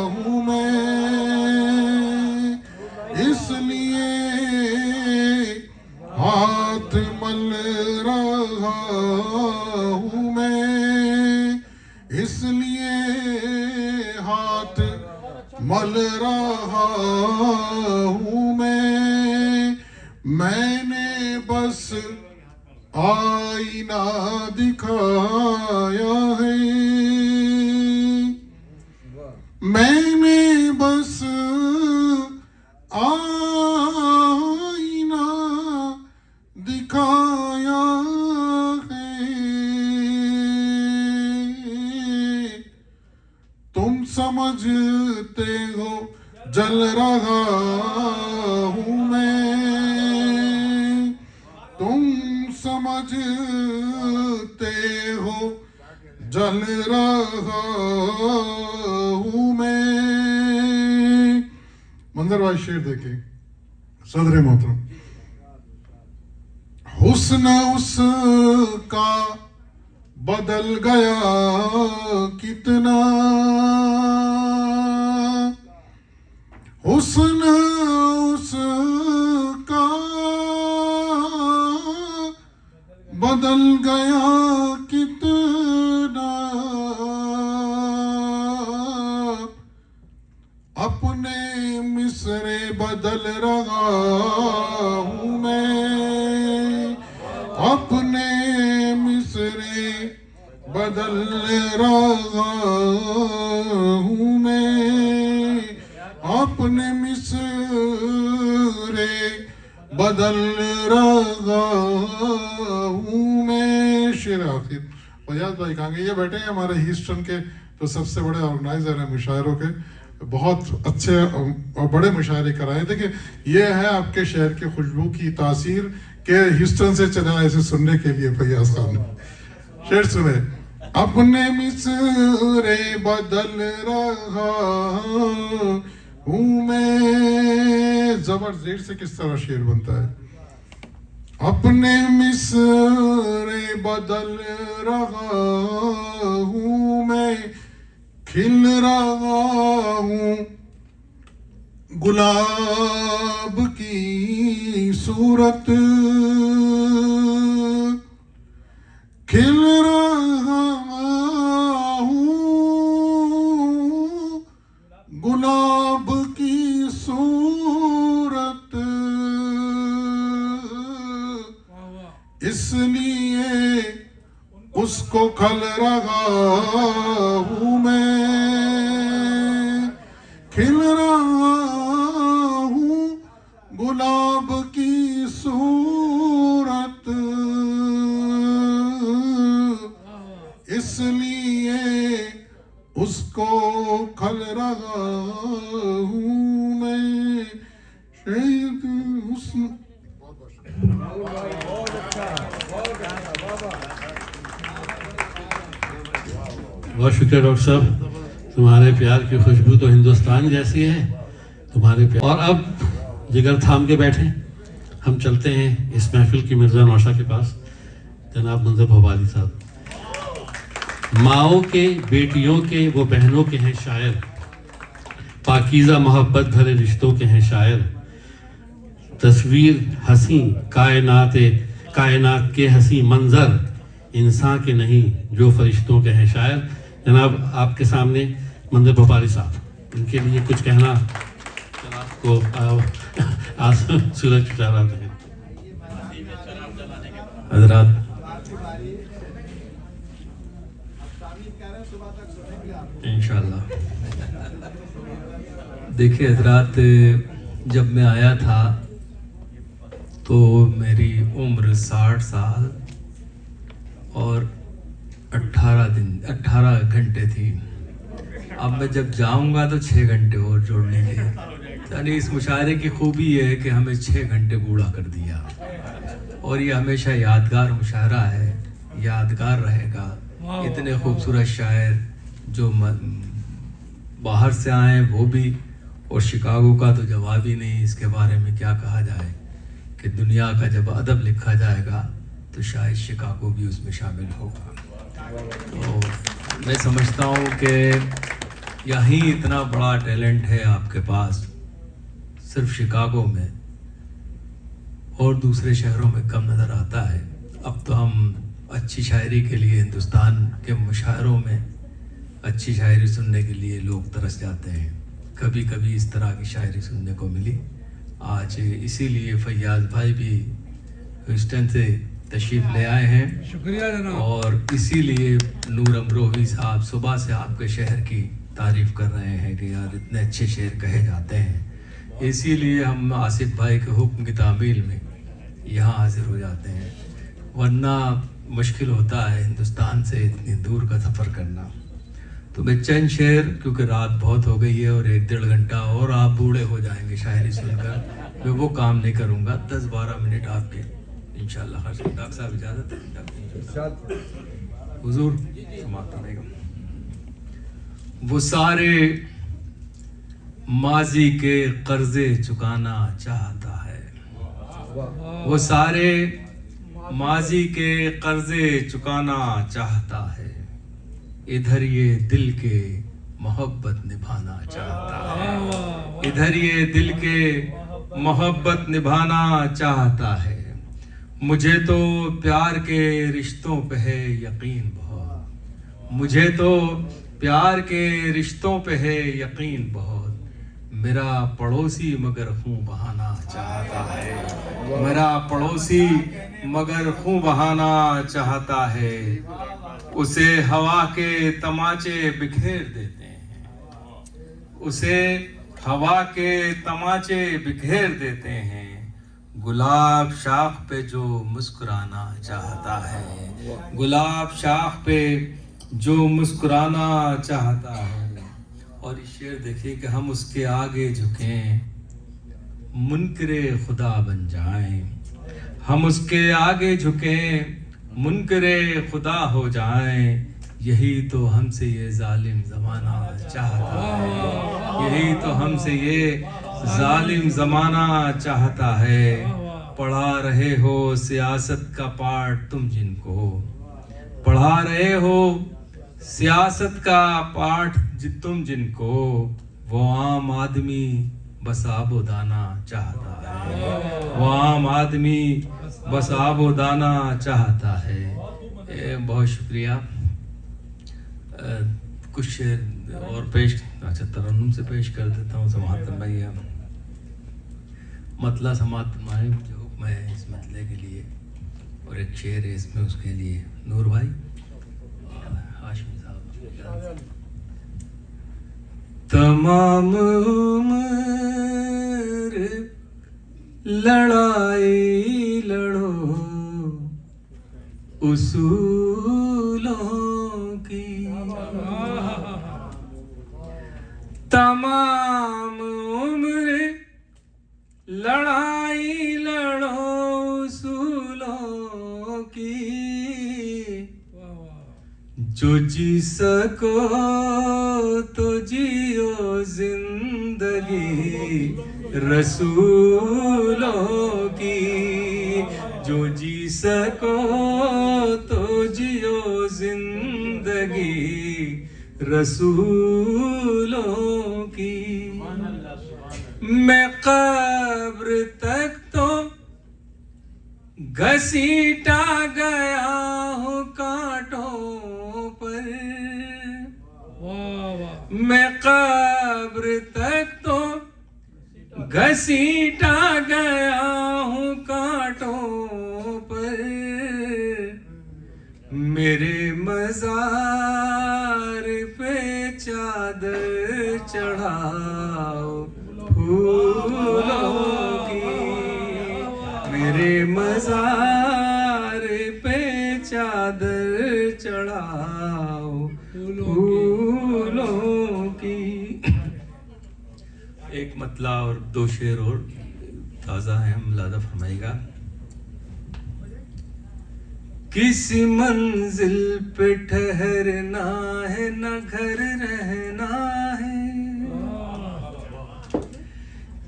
हूँ मैं, इसलिए हाथ मल रहा हूँ मैं, इसलिए मल रहा हूँ मैंने बस आईना दिखाया है, मैंने बस आईना दिखाया है, तुम समझते हो जल रहा हूँ मैं, तुम समझते हो जल रहा हूँ मैं। मंदर भाई शेर देखिए, सदर मोहतरम। हुस्न उसका बदल गया कितना, हुस्न उसका बदल गया कितना, अपने मिसरे बदल रहा हूँ मैं, अपने मिसरे बदल रहा हूँ मैं, अपने मिसरे बदल रहा हूँ मैं। शेर आखिर फयाज भाई कहाँ गए? ये बैठे हैं हमारे ह्यूस्टन के तो सबसे बड़े ऑर्गेनाइजर हैं मुशायरों के, बहुत अच्छे और बड़े मुशायरे कराए। देखिए ये है आपके शहर की खुशबू की तासीर के ह्यूस्टन से चला ऐसे सुनने के लिए फयाज खान ने। शेर सुने। अपने मिसरे बदल रहा हूँ मैं, जबर जेर से किस तरह शेर बनता है। अपने मिसरे बदल रहा हूँ मैं, खिल रहा हूँ गुलाब की सूरत, खिल रहा हूँ गुलाब की सूरत, इसलिए उसको खल रहा हूँ मैं, खिल रहा हूँ गुलाब की सूरत, इसलिए उसको खल रहा हूँ मैं। शहीद हुस्न बहुत शुक्रिया डॉक्टर साहब, तुम्हारे प्यार की खुशबू तो हिंदुस्तान जैसी है, तुम्हारे प्यार। और अब जिगर थाम के बैठे, हम चलते हैं इस महफिल की मिर्ज़ा नौशा के पास, जनाब मंजर भोपाली साहब। माओ के, बेटियों के, वो बहनों के हैं शायर, पाकीज़ा मोहब्बत भरे रिश्तों के हैं शायर, तस्वीर हंसी कायनात के हंसी मंजर, इंसान के नहीं जो फरिश्तों के हैं शायर। जनाब आपके सामने मंजर भोपाली साहब, इनके लिए कुछ कहना आपको आज सूरज चारा हैं। हजरात, इंशाल्लाह। देखिए हजरात, जब मैं आया था तो मेरी उम्र 60 साल और 18 घंटे थी। अब मैं जब जाऊंगा तो 6 घंटे और जोड़ लेंगे। यानी इस मुशायरे की खूबी ये है कि हमें 6 घंटे बूढ़ा कर दिया, और ये हमेशा यादगार मुशायरा है, यादगार रहेगा। इतने खूबसूरत शायर जो बाहर से आए वो भी, और शिकागो का तो जवाब ही नहीं, इसके बारे में क्या कहा जाए कि दुनिया का जब अदब लिखा जाएगा तो शायद शिकागो भी उसमें शामिल होगा। तो मैं समझता हूँ कि यहीं इतना बड़ा टैलेंट है आपके पास, सिर्फ शिकागो में, और दूसरे शहरों में कम नज़र आता है। अब तो हम अच्छी शायरी के लिए हिंदुस्तान के मुशायरों में अच्छी शायरी सुनने के लिए लोग तरस जाते हैं। कभी कभी इस तरह की शायरी सुनने को मिली। आज इसीलिए फैयाज भाई भी ह्यूस्टन से तशरीफ़ ले आए हैं, शुक्रिया जनाब। और इसीलिए नूर अमरोही साहब सुबह से आपके शहर की तारीफ़ कर रहे हैं कि यार इतने अच्छे शेर कहे जाते हैं। इसीलिए हम आसिफ भाई के हुक्म की तामील में यहाँ हाजिर हो जाते हैं, वरना मुश्किल होता है हिंदुस्तान से इतनी दूर का सफ़र करना। तो मैं चंद शेर, क्योंकि रात बहुत हो गई है और 1-1.5 घंटा और आप बूढ़े हो जाएंगे शायरी सुनकर, मैं वो काम नहीं करूँगा। 10-12 मिनट आपके इंशाअल्लाह। डॉक्टर साहब इजाज़त है? हुजूर समाप्त करेगा। वो सारे माजी के कर्जे चुकाना चाहता है, वो सारे माजी के कर्जे चुकाना चाहता है, इधर ये दिल के मोहब्बत निभाना चाहता है, इधर ये दिल के मोहब्बत निभाना चाहता है। मुझे तो प्यार के रिश्तों पे है यकीन बहुत, मुझे तो प्यार के रिश्तों पे है यकीन बहुत, मेरा पड़ोसी मगर खून बहाना चाहता है, मेरा पड़ोसी मगर खून बहाना चाहता है। उसे हवा के तमाचे बिखेर देते हैं, उसे हवा के तमाचे बिखेर देते हैं, गुलाब शाख पे जो मुस्कुराना चाहता है, गुलाब शाख पे जो मुस्कुराना चाहता है। और इस शेर देखिए कि हम उसके आगे झुकें, मुनकरे खुदा बन जाएं, हम उसके आगे झुकें, मुनकरे खुदा हो जाएं, यही तो हमसे ये जालिम ज़माना चाहता है, यही तो हमसे ये जालिम ज़माना चाहता है। पढ़ा रहे हो सियासत का पाठ तुम जिनको, पढ़ा रहे हो सियासत का पाठ तुम जिनको, वो आम आदमी बस आबो दाना चाहता है, वो आम आदमी बस आबो दाना चाहता है। बहुत शुक्रिया। कुछ शेर और पेश, अच्छा तरन्नुम से पेश कर देता हूँ। समाअत फरमाइए, मतला समाअत फरमाए जो हुक्म है इस मतले के लिए, और एक शेर है इसमें उसके लिए। नूर भाई, हाशिम साहब। तमाम उम्र लड़ाई लड़ो उसूलों की, तमाम उम्र लड़ाई लड़ो उसूलों की, जो जी सको तो जियो जिंदगी रसूलों की, जो जी सको तो जियो जिंदगी रसूलों की। मैं कब्र तक तो घसीटा गया हूँ कांटों पर, मैं कब्र तक तो घसीटा गया हूँ कांटों पर, मेरे मज़ार पे चादर चढ़ाओ फूलों की, मेरे मज़ार पे चादर चढ़ाओ फूलों की। एक मतला और 2 शेर और ताज़ा है, हम लादा फरमाएगा। किसी मंजिल पे ठहरना है न घर रहना है,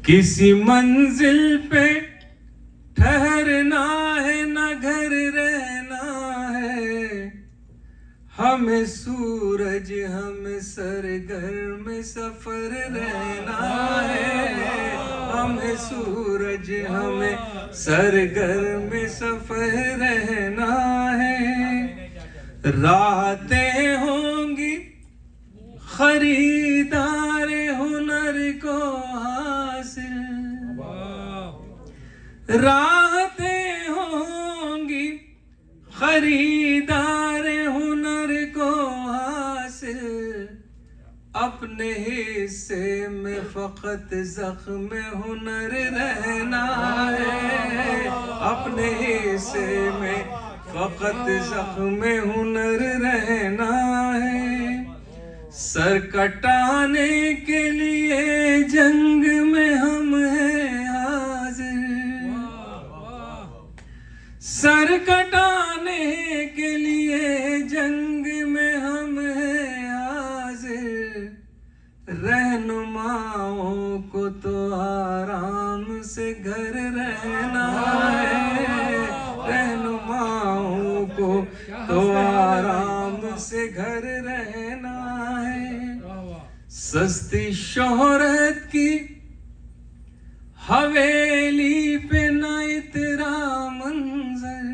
किसी मंजिल पे ठहरना है न घर रहना है, हमें सूरज हमें सरगर्म सफर रहना है, हमें सूरज हमें सरगर्म सफर रहना है। रातें होंगी खरीदार हुनर राहतें होंगी खरीदार हुनर को हासिल, अपने हिस्से में फकत ज़ख्म हुनर रहना है, अपने हिस्से में फकत ज़ख्म हुनर रहना है। सर कटाने के लिए जंग में हम हैं हाजिर, सर कटाने के लिए जंग में हम हैं हाजिर। रहनुमाओं को तो आराम से घर रहना है, रहनुमाओं को तो आराम से घर रहना है। सस्ती शोहरत की हवेली पे न इतरा मंजर,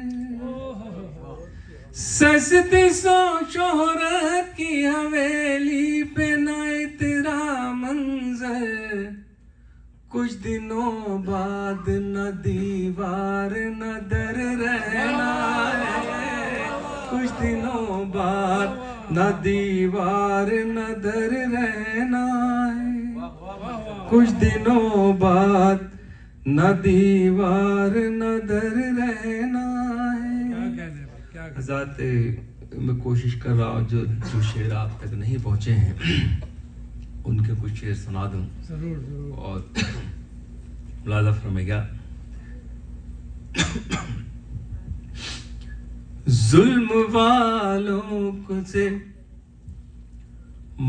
सस्ती शोहरत की हवेली पे न इतरा मंजर। कुछ दिनों बाद न दीवार न दर रहना है, कुछ दिनों बाद न दीवार न दर रहना है, कुछ दिनों बाद न दीवार न दर रहना है। हज़रात, मैं कोशिश कर रहा हूँ जो शेर आप तक नहीं पहुँचे हैं उनके कुछ शेर सुना दूँ। जरूर। और मुलाज़ा फरमाइएगा। जुल्म वालों को से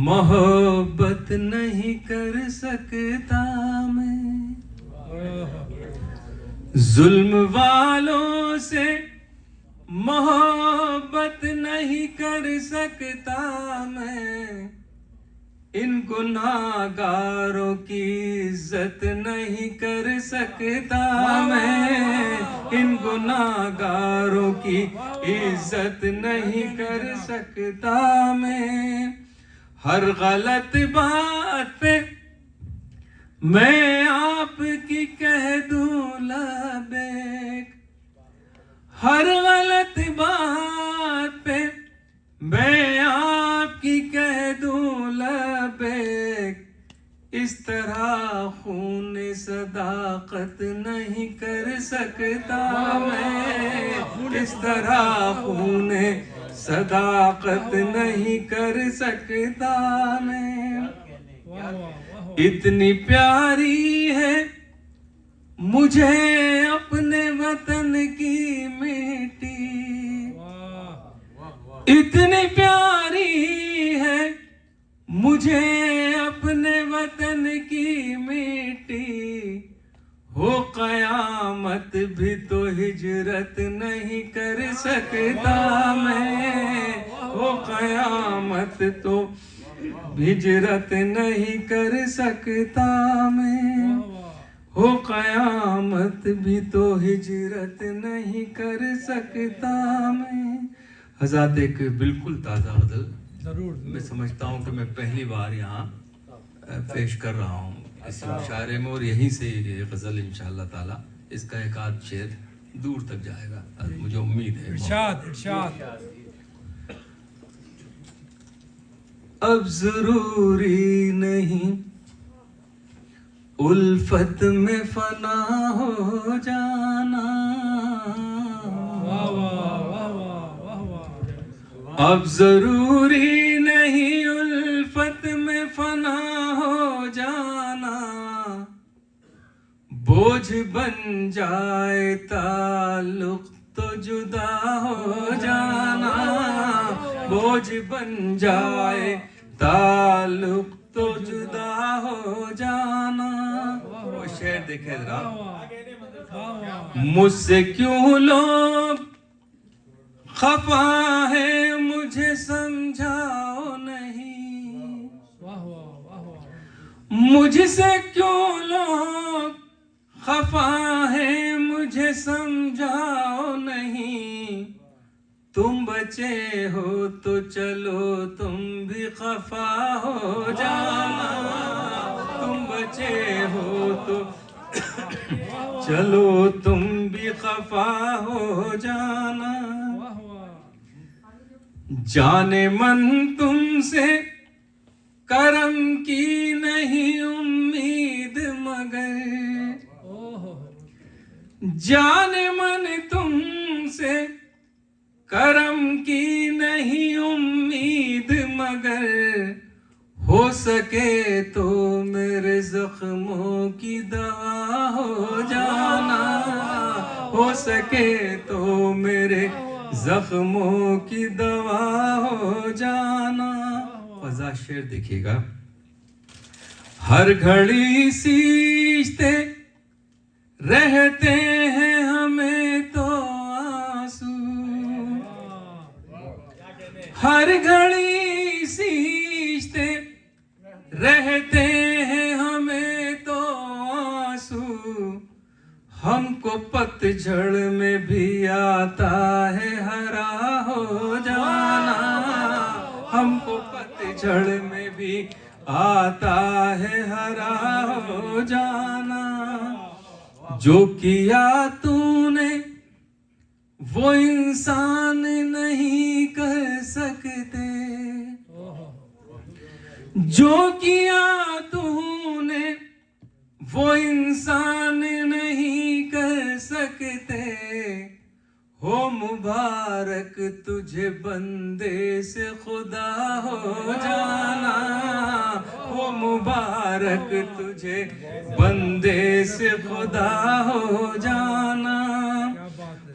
मोहब्बत नहीं कर सकता मैं, जुल्म वालों से मोहब्बत नहीं कर सकता मैं। इन गुनाहगारों की इज्जत नहीं कर सकता मैं, इन गुनाहगारों की इज्जत नहीं कर सकता मैं। हर गलत बात पे मैं आपकी कह दूं लबैक, हर गलत बात पे मैं आपकी कह दूं लबैक। इस तरह खून सदाकत नहीं कर सकता मैं, इस तरह खून सदाकत नहीं कर सकता मैं। इतनी प्यारी है मुझे अपने वतन की मिट्टी, इतनी प्यारी है मुझे अपने वतन की मिट्टी। हो कयामत भी तो हिजरत नहीं कर सकता मैं, हो कयामत तो हिजरत नहीं कर सकता मैं, हो कयामत भी तो हिजरत नहीं कर सकता मैं। हज़रत, एक बिल्कुल ताज़ा गज़ल ज़रूर मैं समझता हूँ कि मैं पहली बार यहाँ पेश कर रहा हूँ इस मुशायरे में, और यहीं से ये गज़ल इंशाअल्लाह ताला इसका एक आध शेर दूर तक जाएगा, मुझे उम्मीद है। इरशाद इरशाद। अब ज़रूरी नहीं उल्फत में फना हो जाना, अब जरूरी नहीं उल्फत में फना हो जाना। बोझ बन जाए ताल्लुक तो जुदा हो जाना, बोझ बन जाए ताल्लुक तो जुदा हो जाना। वो शेर देखे जरा, मुझसे क्यों लोग खफा है मुझे समझाओ नहीं, मुझसे क्यों लोग खफा है मुझे समझाओ नहीं। तुम बचे हो तो चलो तुम भी खफा हो जाना, तुम बचे हो तो چلو تم بھی خفا ہو جانا، جانے من تم سے کرم کی نہیں امید مگر، جانے من تم سے کرم کی نہیں امید مگر، ہو سکے تو میرے زخموں کی دوا ہو جانا، ہو سکے تو میرے زخموں کی دوا ہو جانا۔ فضا شعر دیکھیے گا، ہر گھڑی سیچتے رہتے ہیں ہمیں تو آنسو، ہر گھڑی سیچتے رہتے ہیں ہمیں تو آنسو، ہم کو پتجھڑ میں بھی آتا ہے ہرا ہو جانا، ہم کو پتجھڑ میں بھی آتا ہے ہرا ہو جانا، جو کیا تو نے وہ انسان نہیں کر سکتے، جو کیا تو نے وہ انسان نہیں کر سکتے، ہو مبارک تجھے بندے سے خدا ہو جانا، ہو مبارک تجھے بندے سے خدا ہو جانا،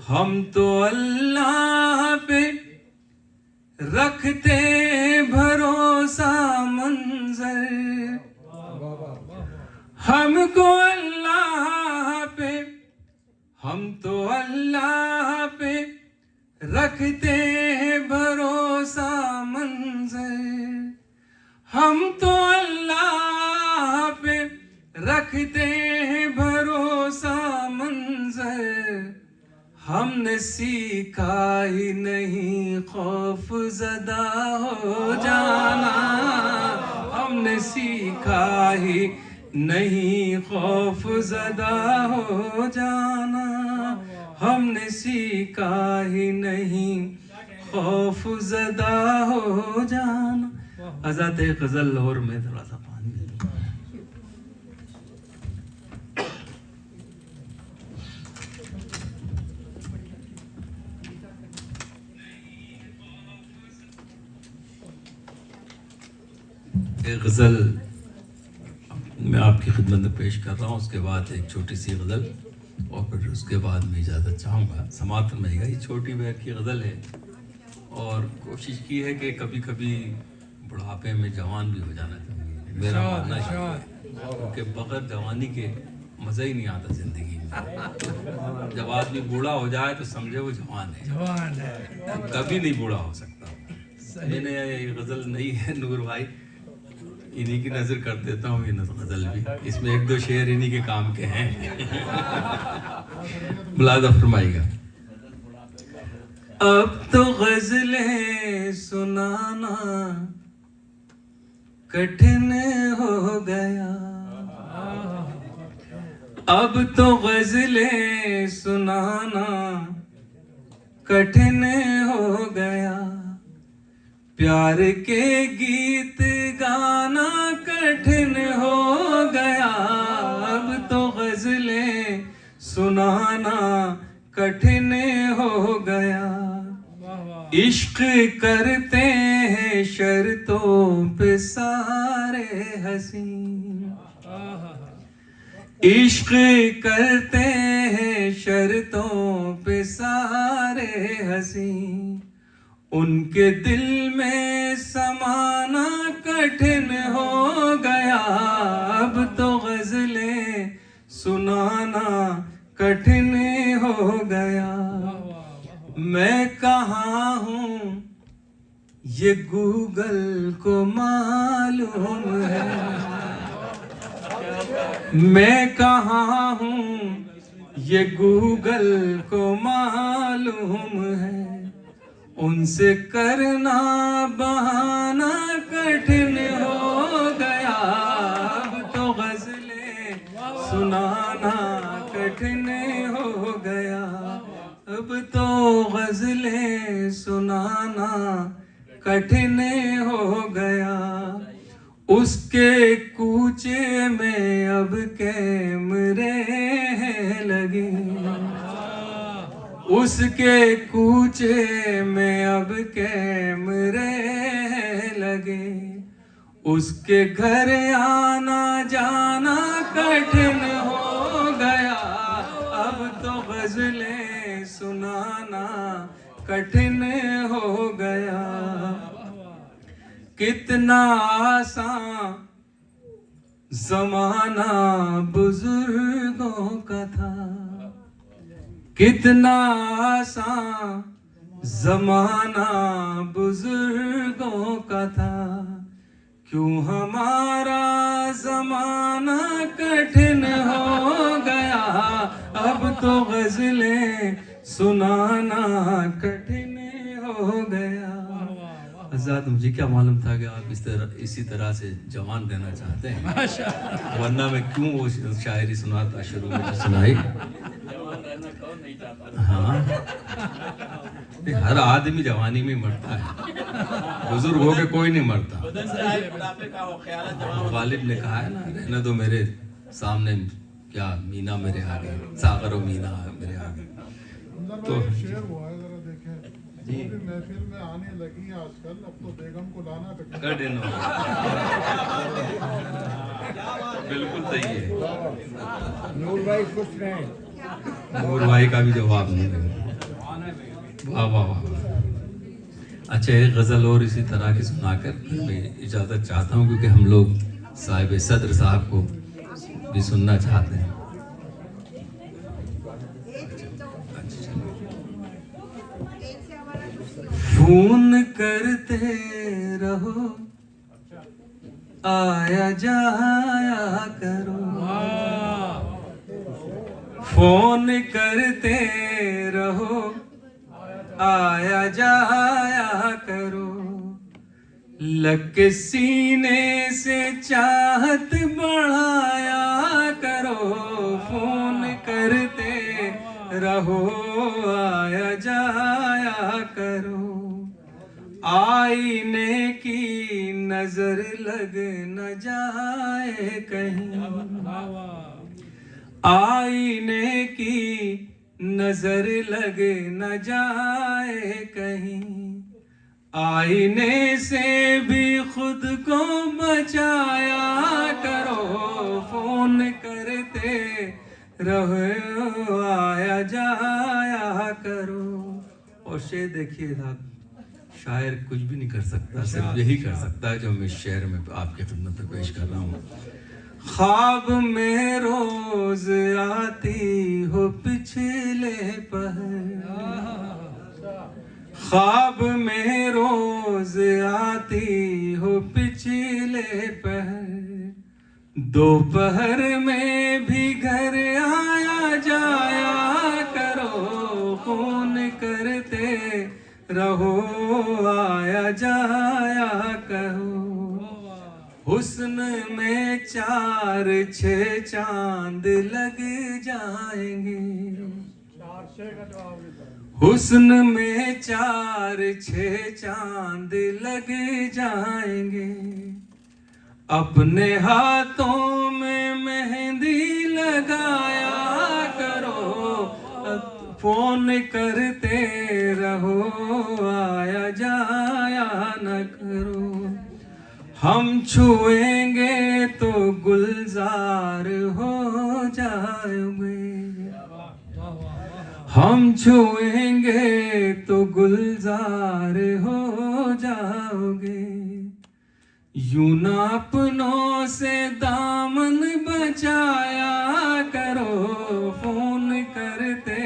ہم تو اللہ پہ رکھتے بھروسہ منظر، ہم کو اللہ پہ، ہم تو اللہ پہ رکھتے ہیں بھروسہ منظر، ہم تو اللہ پہ رکھتے ہیں بھروسہ منظر، ہم نے سیکھا ہی نہیں خوف زدہ ہو جانا، ہم نے سیکھا ہی نہیں خوف زدہ ہو جانا، ہم نے سیکھا ہی نہیں خوف زدہ ہو جانا۔ حضرت غزل لاہور میں تھوڑا سا پانی ایک غزل میں آپ کی خدمت میں پیش کر رہا ہوں، اس کے بعد ایک چھوٹی سی غزل اور پھر اس کے بعد میں اجازت چاہوں گا، سماعت فرمائیے گا۔ یہ چھوٹی بہر کی غزل ہے اور کوشش کی ہے کہ کبھی کبھی بڑھاپے میں جوان بھی ہو جانا چاہیے، میرا ماننا ہے، کیونکہ بغیر جوانی کے مزہ ہی نہیں آتا زندگی میں۔ جب آدمی بوڑھا ہو جائے تو سمجھے وہ جوان ہے، کبھی نہیں بوڑھا ہو سکتا۔ میں نے یہ غزل نہیں ہے نور بھائی، انہی کی نظر کر دیتا ہوں، یہ غزل بھی، اس میں ایک دو شعر انہی کے کام کے ہیں، ملاحظہ فرمائیے گا۔ اب تو غزلیں سنانا کٹھن ہو گیا، اب تو غزلیں سنانا کٹھن ہو گیا، پیار کے گیت گانا کٹھن ہو گیا، اب تو غزلیں سنانا کٹھن ہو گیا، عشق کرتے ہیں شرطوں پہ سارے حسین، عشق کرتے ہیں شرطوں پہ سارے حسین، ان کے دل میں سمانا کٹھن ہو گیا، اب تو غزلیں سنانا کٹھن ہو گیا، میں کہاں ہوں یہ گوگل کو معلوم ہے، میں کہاں ہوں یہ گوگل کو معلوم ہے، ان سے کرنا بہانہ کٹھن ہو گیا، اب تو غزلیں سنانا کٹھن غزلیں سنانا کٹھن ہو گیا. اس کے کوچے میں اب کیمرے لگے, اس کے کوچے میں اب کیمرے لگے. اس کے گھر آنا جانا کٹھن ہو گیا. اب تو غزلیں سنانا کٹھن ہو گیا. کتنا آسان زمانہ بزرگوں کا تھا, کتنا آسان زمانہ بزرگوں کا تھا. کیوں ہمارا زمانہ کٹھن ہو گیا. اب تو غزلیں سنانا کٹھن ہو گیا. حضرات مجھے کیا معلوم تھا کہ آپ اسی طرح سے جوان رہنا چاہتے ہیں, ورنہ میں کیوں وہ شاعری سناتا شروع میں سنائی. ہاں, ہر آدمی جوانی میں مرتا ہے, بزرگ ہو کے کوئی نہیں مرتا. غالب نے کہا ہے نا, رہنے دو میرے سامنے کیا مینا میرے آگے, ساغر و مینا میرے آگے. تو شعر ہوا ہے, ذرا دیکھیں جی محفل میں آنے لگی ہیں آج کل, اب تو بیگم کو لانا کٹھن ہو. بالکل صحیح ہے. نور بھائی خوش رہیں. نور بھائی کا بھی جواب نہیں دے. واہ واہ واہ. اچھا ایک غزل اور اسی طرح کی سنا کر میں اجازت چاہتا ہوں, کیونکہ ہم لوگ صاحب صدر صاحب کو بھی سننا چاہتے ہیں. فون کرتے رہو, آیا جایا کرو. فون کرتے رہو, آیا جایا کرو. لگ کے سینے سے چاہت بڑھایا کرو. فون کرتے رہو, آیا جایا کرو. آئینے کی نظر لگ نہ جائے کہیں, آئینے کی نظر لگ نہ جائے کہیں. آئینے سے بھی خود کو بچایا کرو. فون کرتے رہو, آیا جایا کرو. اور شعر دیکھیے صاحب, شاعر کچھ بھی نہیں کر سکتا, صرف یہی کر سکتا ہے جو میں شعر میں آپ کی خدمت میں پیش کر رہا ہوں. خواب میں روز آتی ہو پچھلے پہر, خواب میں روز آتی ہو پچھلے پہر. دوپہر میں بھی گھر آیا جایا کرو. فون کرتے رہو, آیا جایا کرو. حسن میں 4-6 چاند لگ جائیں گے. حسن میں 4-6 چاند لگ جائیں گے. اپنے ہاتھوں میں مہندی لگایا کرو. فون کرتے رہو, آیا جایا نہ کرو. ہم چھوئیں گے تو گلزار ہو جاؤ گے, ہم چھوئیں گے تو گلزار ہو جاؤ گے. یوں نہ اپنوں سے دامن بچایا کرو. فون کرتے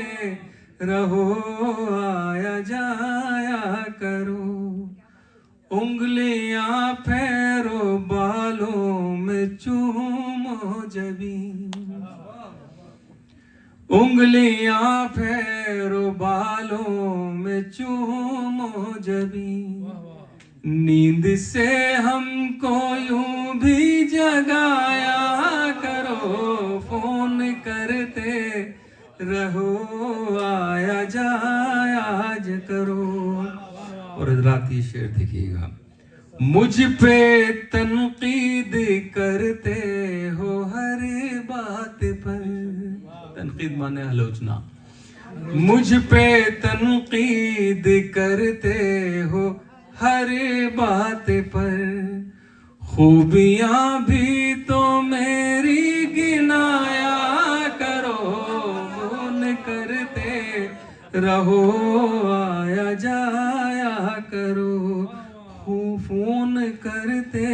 رہو, آیا جایا کرو. انگلیاں پھیرو بالوں میں چومو جبیں, انگلیاں پھیرو بالوں میں چومو جبیں. نیند سے ہم کو یوں بھی جگایا کرو. فون کرتے رہو, آیا جایا کرو. اور حضرات یہ شعر دیکھیے گا. مجھ پہ تنقید کرتے ہو ہر بات پر. تنقید مانے آلوچنا. مجھ پہ تنقید کرتے ہو ہر بات پر. خوبیاں بھی تو میری گنایا کرو. فون کرتے رہو آیا جایا کرو. فون کرتے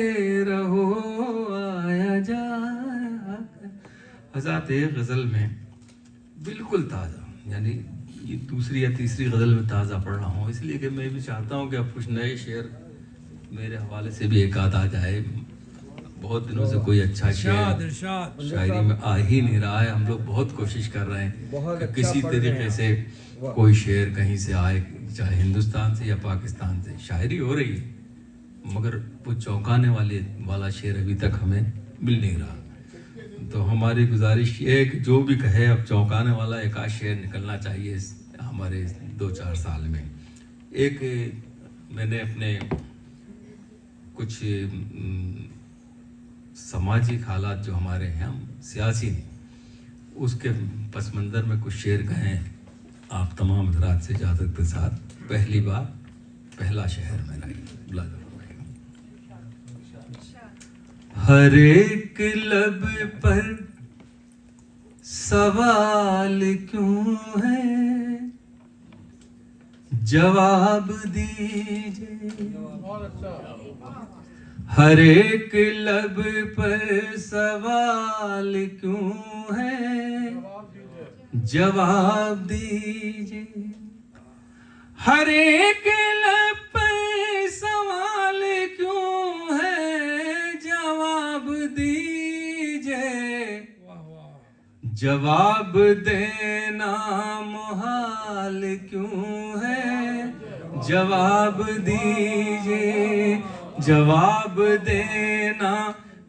رہو آیا جایا کرو. حضرات ایک غزل میں بالکل تازہ, یعنی یہ دوسری یا تیسری غزل میں تازہ پڑھ رہا ہوں, اس لیے کہ میں بھی چاہتا ہوں کہ اب کچھ نئے شعر میرے حوالے سے بھی ایک آدھ آ جائے. بہت دنوں سے کوئی اچھا شعر شاعری میں آ ہی نہیں رہا ہے. ہم لوگ بہت کوشش کر رہے ہیں کہ کسی طریقے سے کوئی شعر کہیں سے آئے, چاہے ہندوستان سے یا پاکستان سے. شاعری ہو رہی ہے مگر وہ چونکانے والا شعر ابھی تک ہمیں مل نہیں رہا. تو ہماری گزارش یہ ہے کہ جو بھی کہے اب چونکانے والا ایک آدھ شعر نکلنا چاہیے ہمارے 2-4 سال میں. ایک میں نے اپنے کچھ سماجی حالات جو ہمارے ہیں, ہم سیاسی نہیں, اس کے پس منظر میں کچھ شعر کہیں آپ تمام حضرات سے اجازت کے ساتھ. پہلی بات, پہلا شہر میرا ہی. ہر ایک لب پر سوال کیوں ہے, جواب دیجئے. ہر ایک لب پر سوال کیوں ہے, جواب دیجئے. ہر ایک لب پر سوال کیوں ہے, جواب دیجئے. جواب دینا محال کیوں ہے, جواب دیجئے. جواب دینا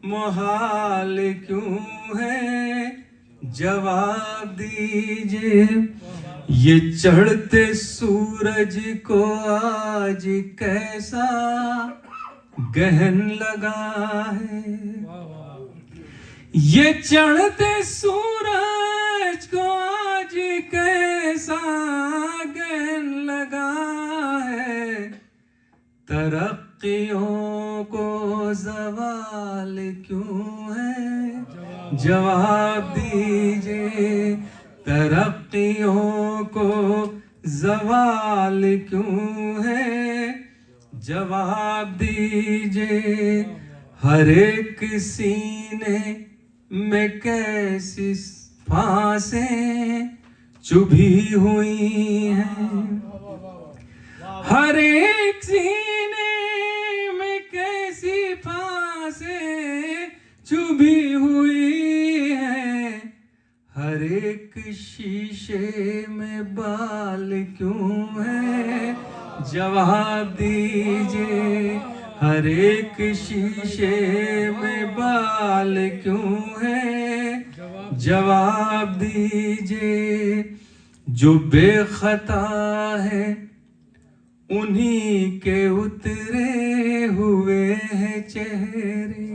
محال کیوں ہے, جواب دیجئے. یہ چڑھتے سورج کو آج کیسا گہن لگا ہے. یہ چڑھتے سورج کو آج کیسا گہن لگا ہے. ترقیوں کو زوال کیوں ہے, جواب دیجئے. ترقیوں کو زوال کیوں ہے, جواب دیجئے. ہر ایک سینے میں کیسی پھانسیں چبھی ہوئی ہیں. ہر ایک سینے میں کیسی پھانسیں چبھی ہوئی ہیں. ہر ایک شیشے میں بال کیوں ہے, جواب دیجئے. ہر ایک شیشے میں بال کیوں ہے, جواب دیجئے. جو بے خطا ہے انہی کے اترے ہوئے ہیں چہرے.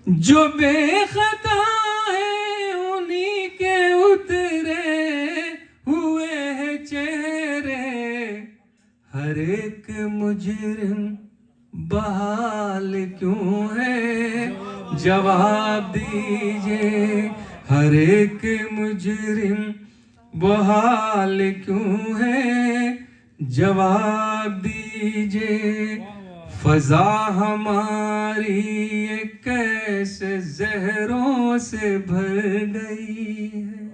جو بے خطا ہے انہی کے اترے ہوئے ہیں چہرے. ہر ایک مجرم بحال کیوں ہے, جواب دیجئے. ہر ایک مجرم بحال کیوں ہے, جواب دیجئے. فضا ہماری یہ کیسے زہروں سے بھر گئی ہے.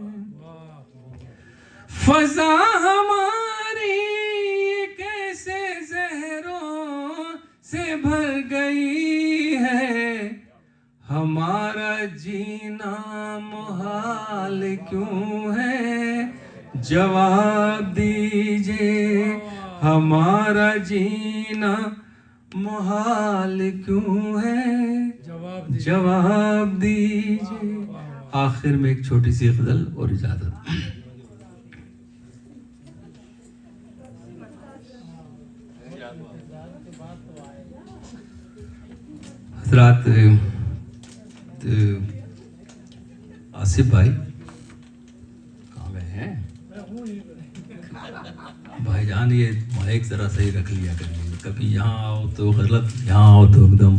فضا ہماری یہ کیسے زہروں سے بھر گئی ہے. ہمارا جینا محال کیوں ہے, جواب دیجئے. ہمارا جینا محال کیوں ہے, جواب دیجئے. آخر میں ایک چھوٹی سی غزل اور اجازت. हजरात आसिफ भाई कहाँ गए हैं भाईजान? ये माइक ज़रा सही रख लिया करिए, कभी यहाँ आओ तो गलत, यहाँ आओ तो एकदम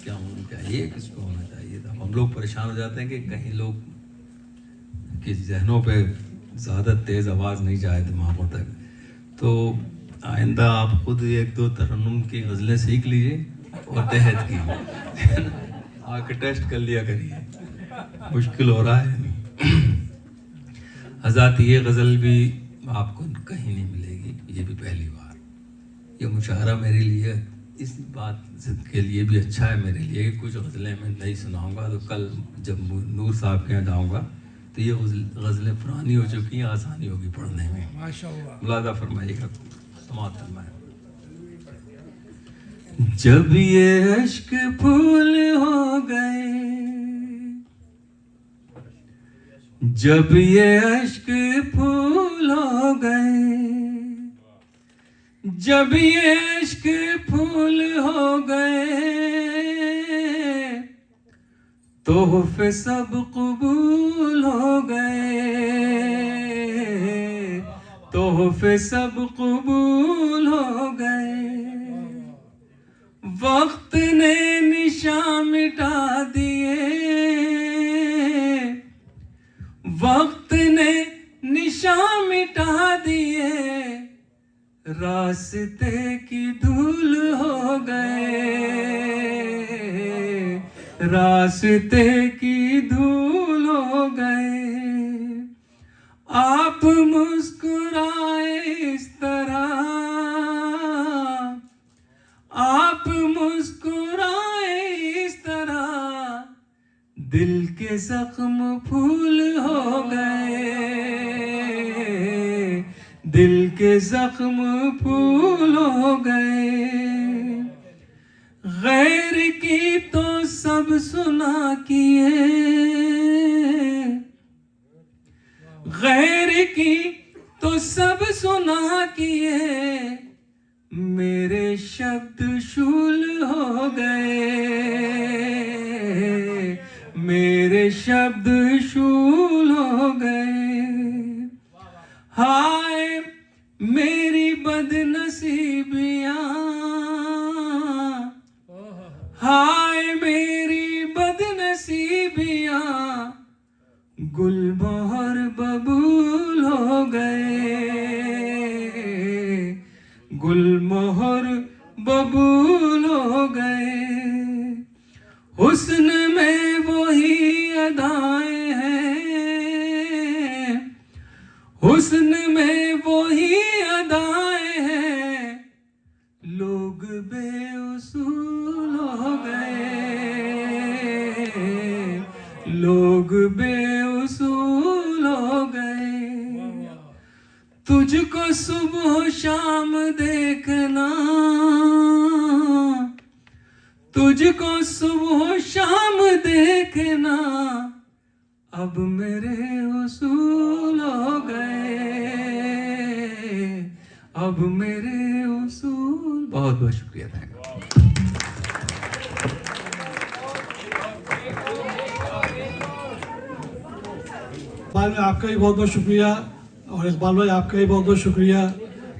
क्या होना चाहिए, किसको होना चाहिए था। हम लोग परेशान हो जाते हैं कि कहीं लोग कि जहनों पे ज़्यादा तेज़ आवाज़ नहीं जाए दिमागों तक। तो आइंदा आप खुद एक दो तरन्नुम की गज़लें सीख लीजिए और तहत की आके टेस्ट कर लिया करिए, मुश्किल हो रहा है। हज़रत ये गज़ल भी आपको कहीं नहीं मिलेगी, ये भी पहली बार। ये मुशायरा मेरे लिए इस बात के लिए भी अच्छा है मेरे लिए कि कुछ गज़लें मैं नहीं सुनाऊंगा, तो कल जब नूर साहब के यहाँ जाऊँगा तो ये गज़लें पुरानी हो चुकी हैं, आसानी होगी पढ़ने में। माशाअल्लाह। मुलादा फरमाइएगा, समाअत फरमाएं। जब ये अश्क फूल हो गए, जब ये अश्क फूल हो गए, जब ये अश्क फूल हो गए, तोहफे सब कबूल हो गए, तोहफे सब कबूल हो गए। वक्त ने निशान मिटा दिए, वक्त ने निशान मिटा दिए, रास्ते की धूल हो गए, रास्ते की धूल हो गए। आप मुस्कुराए इस तरह, आप मुस्कुराए इस तरह, दिल के जख्म फूल हो गए, दिल के जख्म फूल हो गए। गैर की तो सब सुना किए, गैर की तो सब सुना किए, मेरे शब्द शूल हो गए, मेरे शब्द शूल हो गए। हाय मेरी बदनसीबियाँ, हाय मेरी बदनसीबियाँ, गुलमोहर बबूल हो गए, गुलमोहर बबूल हो गए। हुस्न में वही अदाएं हैं, हुस्न में वही अदाएं हैं, लोग बेउसूल हो गए, लोग बेउसूल हो गए। तुझको सुबह शाम देखना, तुझको सुबह शाम देखना, अब मेरे उसूल हो गए, अब मेरे उसूल। बहुत बहुत शुक्रिया। इकबाल में आपका भी बहुत बहुत शुक्रिया, और इकबाल भाई आपका भी बहुत बहुत शुक्रिया,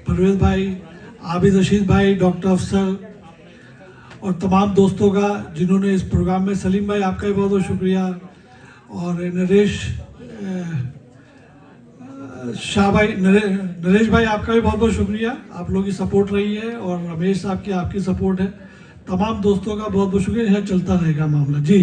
परवेज भाई, आबिद रशीद भाई, डॉक्टर अफसर और तमाम दोस्तों का जिन्होंने इस प्रोग्राम में, सलीम भाई आपका भी बहुत बहुत शुक्रिया, और नरेश शाह भाई, नरेश भाई आपका भी बहुत बहुत शुक्रिया। आप लोगों की सपोर्ट रही है और रमेश साहब की आपकी सपोर्ट है। तमाम दोस्तों का बहुत बहुत शुक्रिया। यह चलता रहेगा मामला। जी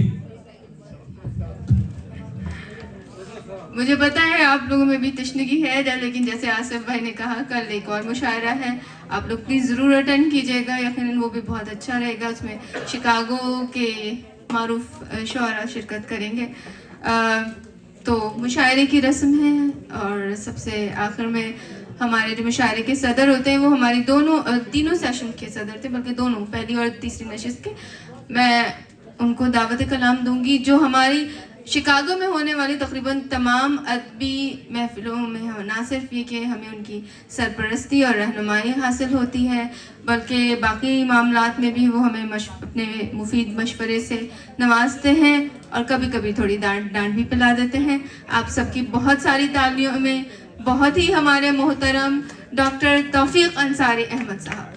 मुझे पता है आप लोगों में भी तशनगी है, लेकिन जैसे आसिफ भाई ने कहा कल एक और मुशायरा है, आप लोग प्लीज़ ज़रूर अटेंड कीजिएगा, यकीनन वो भी बहुत अच्छा रहेगा। उसमें शिकागो के मारूफ शुअरा शिरकत करेंगे। तो मुशायरे की रस्म है, और सबसे आखिर में हमारे जो मुशायरे के सदर होते हैं वो हमारी तीनों सेशन के सदर थे, बल्कि दोनों, पहली और तीसरी नशिस्त के। मैं उनको दावत कलाम दूंगी। जो हमारी शिकागो में होने वाली तकरीबन तमाम अदबी महफिलों में न सिर्फ ये कि हमें उनकी सरपरस्ती और रहनुमाई हासिल होती है, बल्कि बाकी मामलात में भी वो हमें अपने मुफीद मशवरे से नवाजते हैं और कभी कभी थोड़ी डांट भी पिला देते हैं। आप सबकी बहुत सारी तालियों में बहुत ही हमारे मोहतरम डॉक्टर तौफीक अंसारी अहमद साहब।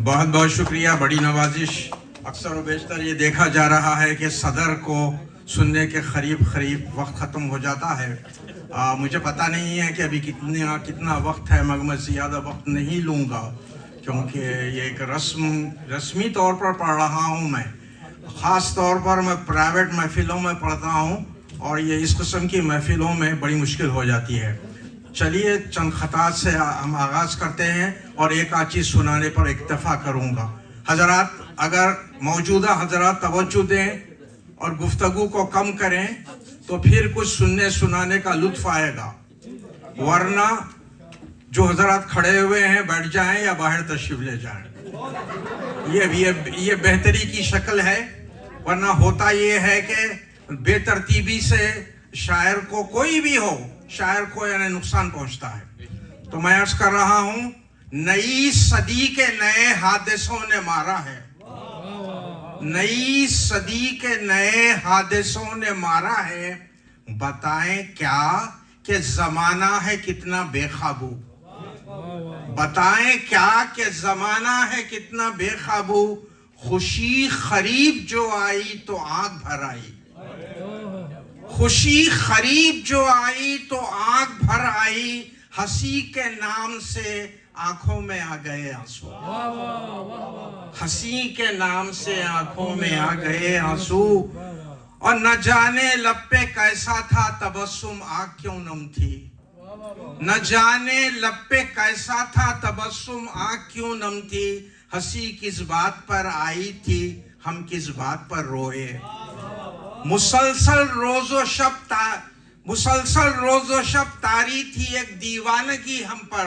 बहुत बहुत शुक्रिया, बड़ी नवाजिश। अक्सर व बेशतर ये देखा जा रहा है कि सदर को सुनने के करीब वक्त ख़त्म हो जाता है। मुझे पता नहीं है कि अभी कितना वक्त है, मगर मैं ज़्यादा वक्त नहीं लूँगा क्योंकि ये एक रस्मी तौर पर पढ़ रहा हूँ मैं। ख़ास तौर पर मैं प्राइवेट महफ़िलों में पढ़ता हूँ और ये इस किस्म की महफ़िलों में बड़ी मुश्किल हो जाती है। चलिए चंद खतात से हम आगाज़ करते हैं और एक आध चीज़ सुनाने पर इक्तफ़ा करूँगा। हज़रात, अगर मौजूदा हज़रात तवज्जो दें और गुफ्तगू को कम करें तो फिर कुछ सुनने सुनाने का लुत्फ़ आएगा, वरना जो हज़रात खड़े हुए हैं बैठ जाएं या बाहर तशरीफ़ ले जाएं। ये बेहतरी की शक्ल है, वरना होता ये है कि बेतरतीबी से शायर को, कोई भी हो, शायर को यानी नुकसान पहुंचता है। तो मैं अर्ज कर रहा हूं, नई सदी के नए हादिसों ने मारा है, नई सदी के नए हादिसों ने मारा है। बताएं क्या कि जमाना है कितना बेकाबू, बताएं क्या कि जमाना है कितना बेकाबू। खुशी खरीब जो आई तो आंख भर आई, खुशी खरीब जो आई तो आंख भर आई। हंसी के नाम से आंखों में आ गए आंसू, हंसी के नाम से आंखों में आ गए आंसू। और न जाने लब पे कैसा था तबस्सुम, आंख क्यों नम थी। न जाने लब पे कैसा था तबस्सुम, आंख क्यों नम थी। हंसी किस बात पर आई थी, हम किस बात पर रोए। मुसलसल रोजो शब तारी थी एक दीवानगी हम पर।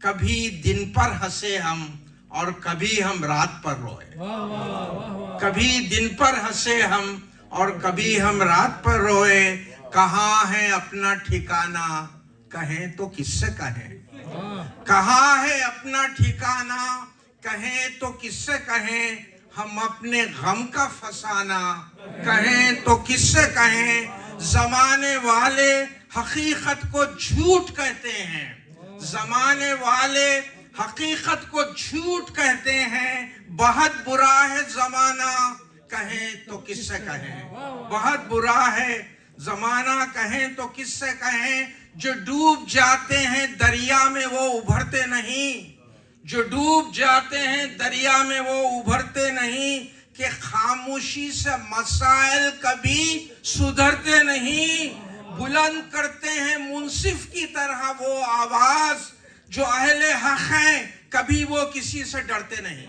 कभी दिन पर हंसे हम और कभी हम रात पर रोए। कभी दिन पर हंसे हम और कभी हम रात पर रोए। कहाँ है अपना ठिकाना, कहें तो किससे कहें। कहाँ है अपना ठिकाना, कहें तो किससे कहें। हम अपने गम का फसाना, कहें तो किससे कहें। जमाने वाले हकीकत को झूठ कहते हैं, जमाने वाले हकीकत को झूठ कहते हैं। बहुत बुरा है जमाना, कहें तो किससे कहें। बहुत बुरा है जमाना, कहें तो किससे कहें। जो डूब जाते हैं दरिया में वो उभरते नहीं, जो डूब जाते हैं दरिया में वो उभरते नहीं। कि खामोशी से मसाइल कभी सुधरते नहीं। बुलंद करते हैं मुंसिफ की तरह वो आवाज, जो अहले हक हैं कभी वो किसी से डरते नहीं।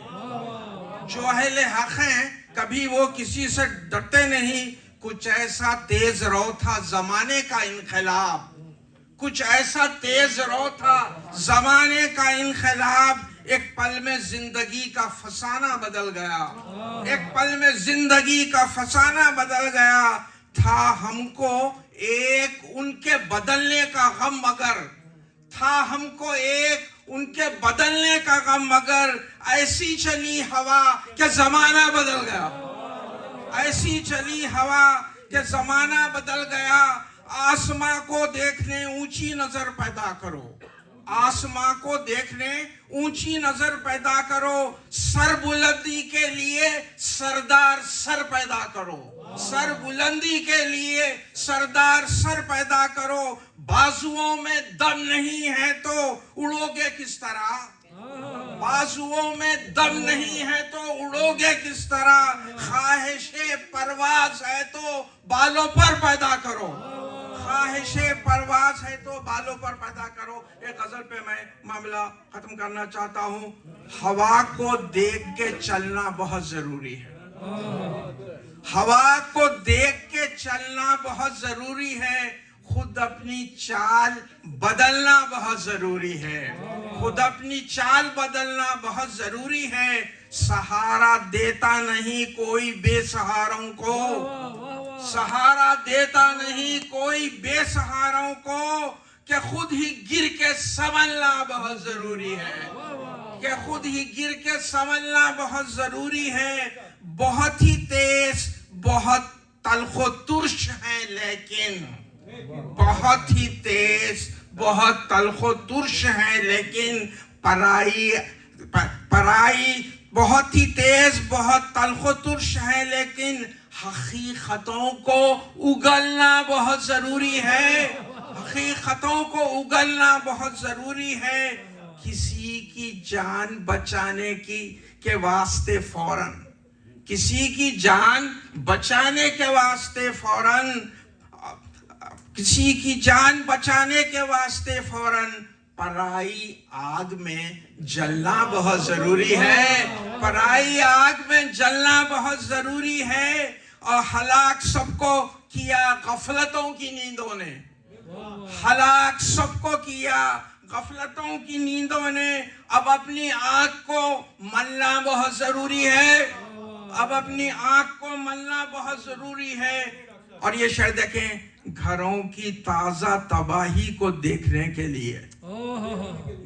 जो अहले हक हैं कभी वो किसी से डरते नहीं। कुछ ऐसा तेज रो था जमाने का इनकलाब, कुछ ऐसा तेज रो था जमाने का इनकलाब। एक पल में जिंदगी का फसाना बदल गया, एक पल में जिंदगी का फसाना बदल गया। था हमको एक उनके बदलने का गम, मगर था हमको एक उनके बदलने का गम, मगर ऐसी चली हवा कि जमाना बदल गया। ऐसी चली हवा कि जमाना बदल गया। आसमां को देखने ऊंची नजर पैदा करो, आसमां को देखने ऊंची नजर पैदा करो। सर बुलंदी के लिए सरदार सर पैदा करो, सर बुलंदी के लिए सरदार सर पैदा करो। बाजुओं में दम नहीं है तो उड़ोगे किस तरह, बाजुओं में दम नहीं है तो उड़ोगे किस तरह। ख्वाहिशे परवाज है तो बालों पर पैदा करो, ख्वाहिशे परवाज है तो बालों पर पैदा करो। एक गजल पे मैं मामला खत्म करना चाहता हूँ। हवा को देख के चलना बहुत जरूरी है, हवा को देख के चलना बहुत जरूरी है, खुद अपनी चाल बदलना बहुत जरूरी है, खुद अपनी चाल बदलना बहुत जरूरी है। सहारा देता नहीं कोई बेसहारों को, सहारा देता नहीं कोई बेसहारों को, कि खुद ही गिर के संभलना बहुत जरूरी है, कि खुद ही गिर के संभलना बहुत जरूरी है। बहुत ही तेज, बहुत तलखो तुर्श है, लेकिन बहुत ही तेज, बहुत तलखो तुर्श है, लेकिन पराई बहुत ही तेज, बहुत तलखो तुर्श है, लेकिन हकीकतों को उगलना बहुत जरूरी है, हकीकतों को उगलना बहुत जरूरी है। किसी की जान बचाने के वास्ते फौरन, किसी की जान बचाने के वास्ते फौरन, किसी की जान बचाने के वास्ते फौरन पराई आग में जलना बहुत जरूरी है, पराई आग में जलना बहुत जरूरी है। और हलाक सबको किया गफलतों की नींदों ने, हलाक सबको किया गफलतों की नींदों ने। अब अपनी आंख को मलना बहुत जरूरी है, अब अपनी आंख को मलना बहुत जरूरी है। और ये शेर देखें, घरों की ताजा तबाही को देखने के लिए,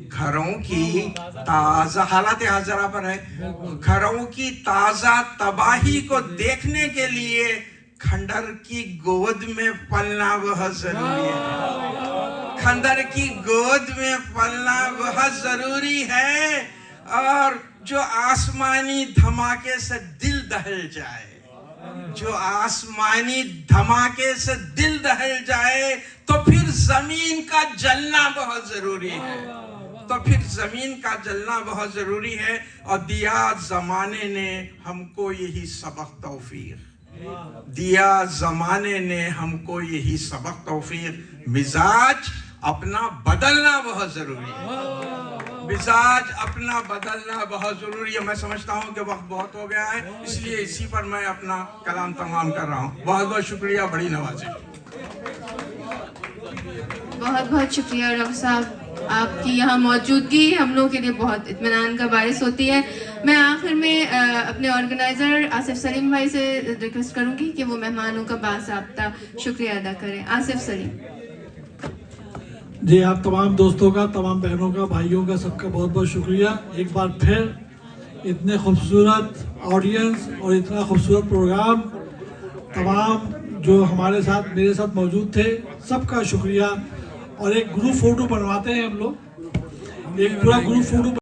घरों की ताजा हालात हाजरा पर है, घरों की ताजा तबाही को देखने के लिए खंडर की गोद में पलना बहुत जरूरी है, खंडर की गोद में पलना बहुत जरूरी है। और जो आसमानी धमाके से दिल दहल जाए, जो आसमानी धमाके से दिल दहल जाए, तो फिर जमीन का जलना बहुत जरूरी है, तो फिर जमीन का जलना बहुत जरूरी है। और दिया जमाने ने हमको यही सबक तौफीक, दिया जमाने ने हमको यही सबक तौफीक। मिजाज अपना बदलना बहुत जरूरी है, मिजाज अपना बदलना बहुत जरूरी है। मैं समझता हूँ कि वक्त बहुत हो गया है, इसलिए इसी पर मैं अपना कलाम तमाम कर रहा हूँ। बहुत बहुत शुक्रिया, बड़ी नवाजी। बहुत बहुत शुक्रिया डॉक्टर साहब, आपकी यहाँ मौजूदगी हम लोगों के लिए बहुत इत्मीनान का बायस होती है। मैं आखिर में अपने ऑर्गेनाइज़र आसिफ सलीम भाई से रिक्वेस्ट करूँगी कि वो मेहमानों का बाज़ाब्ता शुक्रिया अदा करें। आसिफ सलीम जी, आप तमाम दोस्तों का, तमाम बहनों का, भाइयों का, सबका बहुत बहुत शुक्रिया। एक बार फिर इतने खूबसूरत ऑडियंस और इतना खूबसूरत प्रोग्राम, तमाम जो हमारे साथ, मेरे साथ मौजूद थे, सबका शुक्रिया। और एक ग्रुप फोटो बनवाते हैं हम लोग, एक पूरा ग्रुप फोटो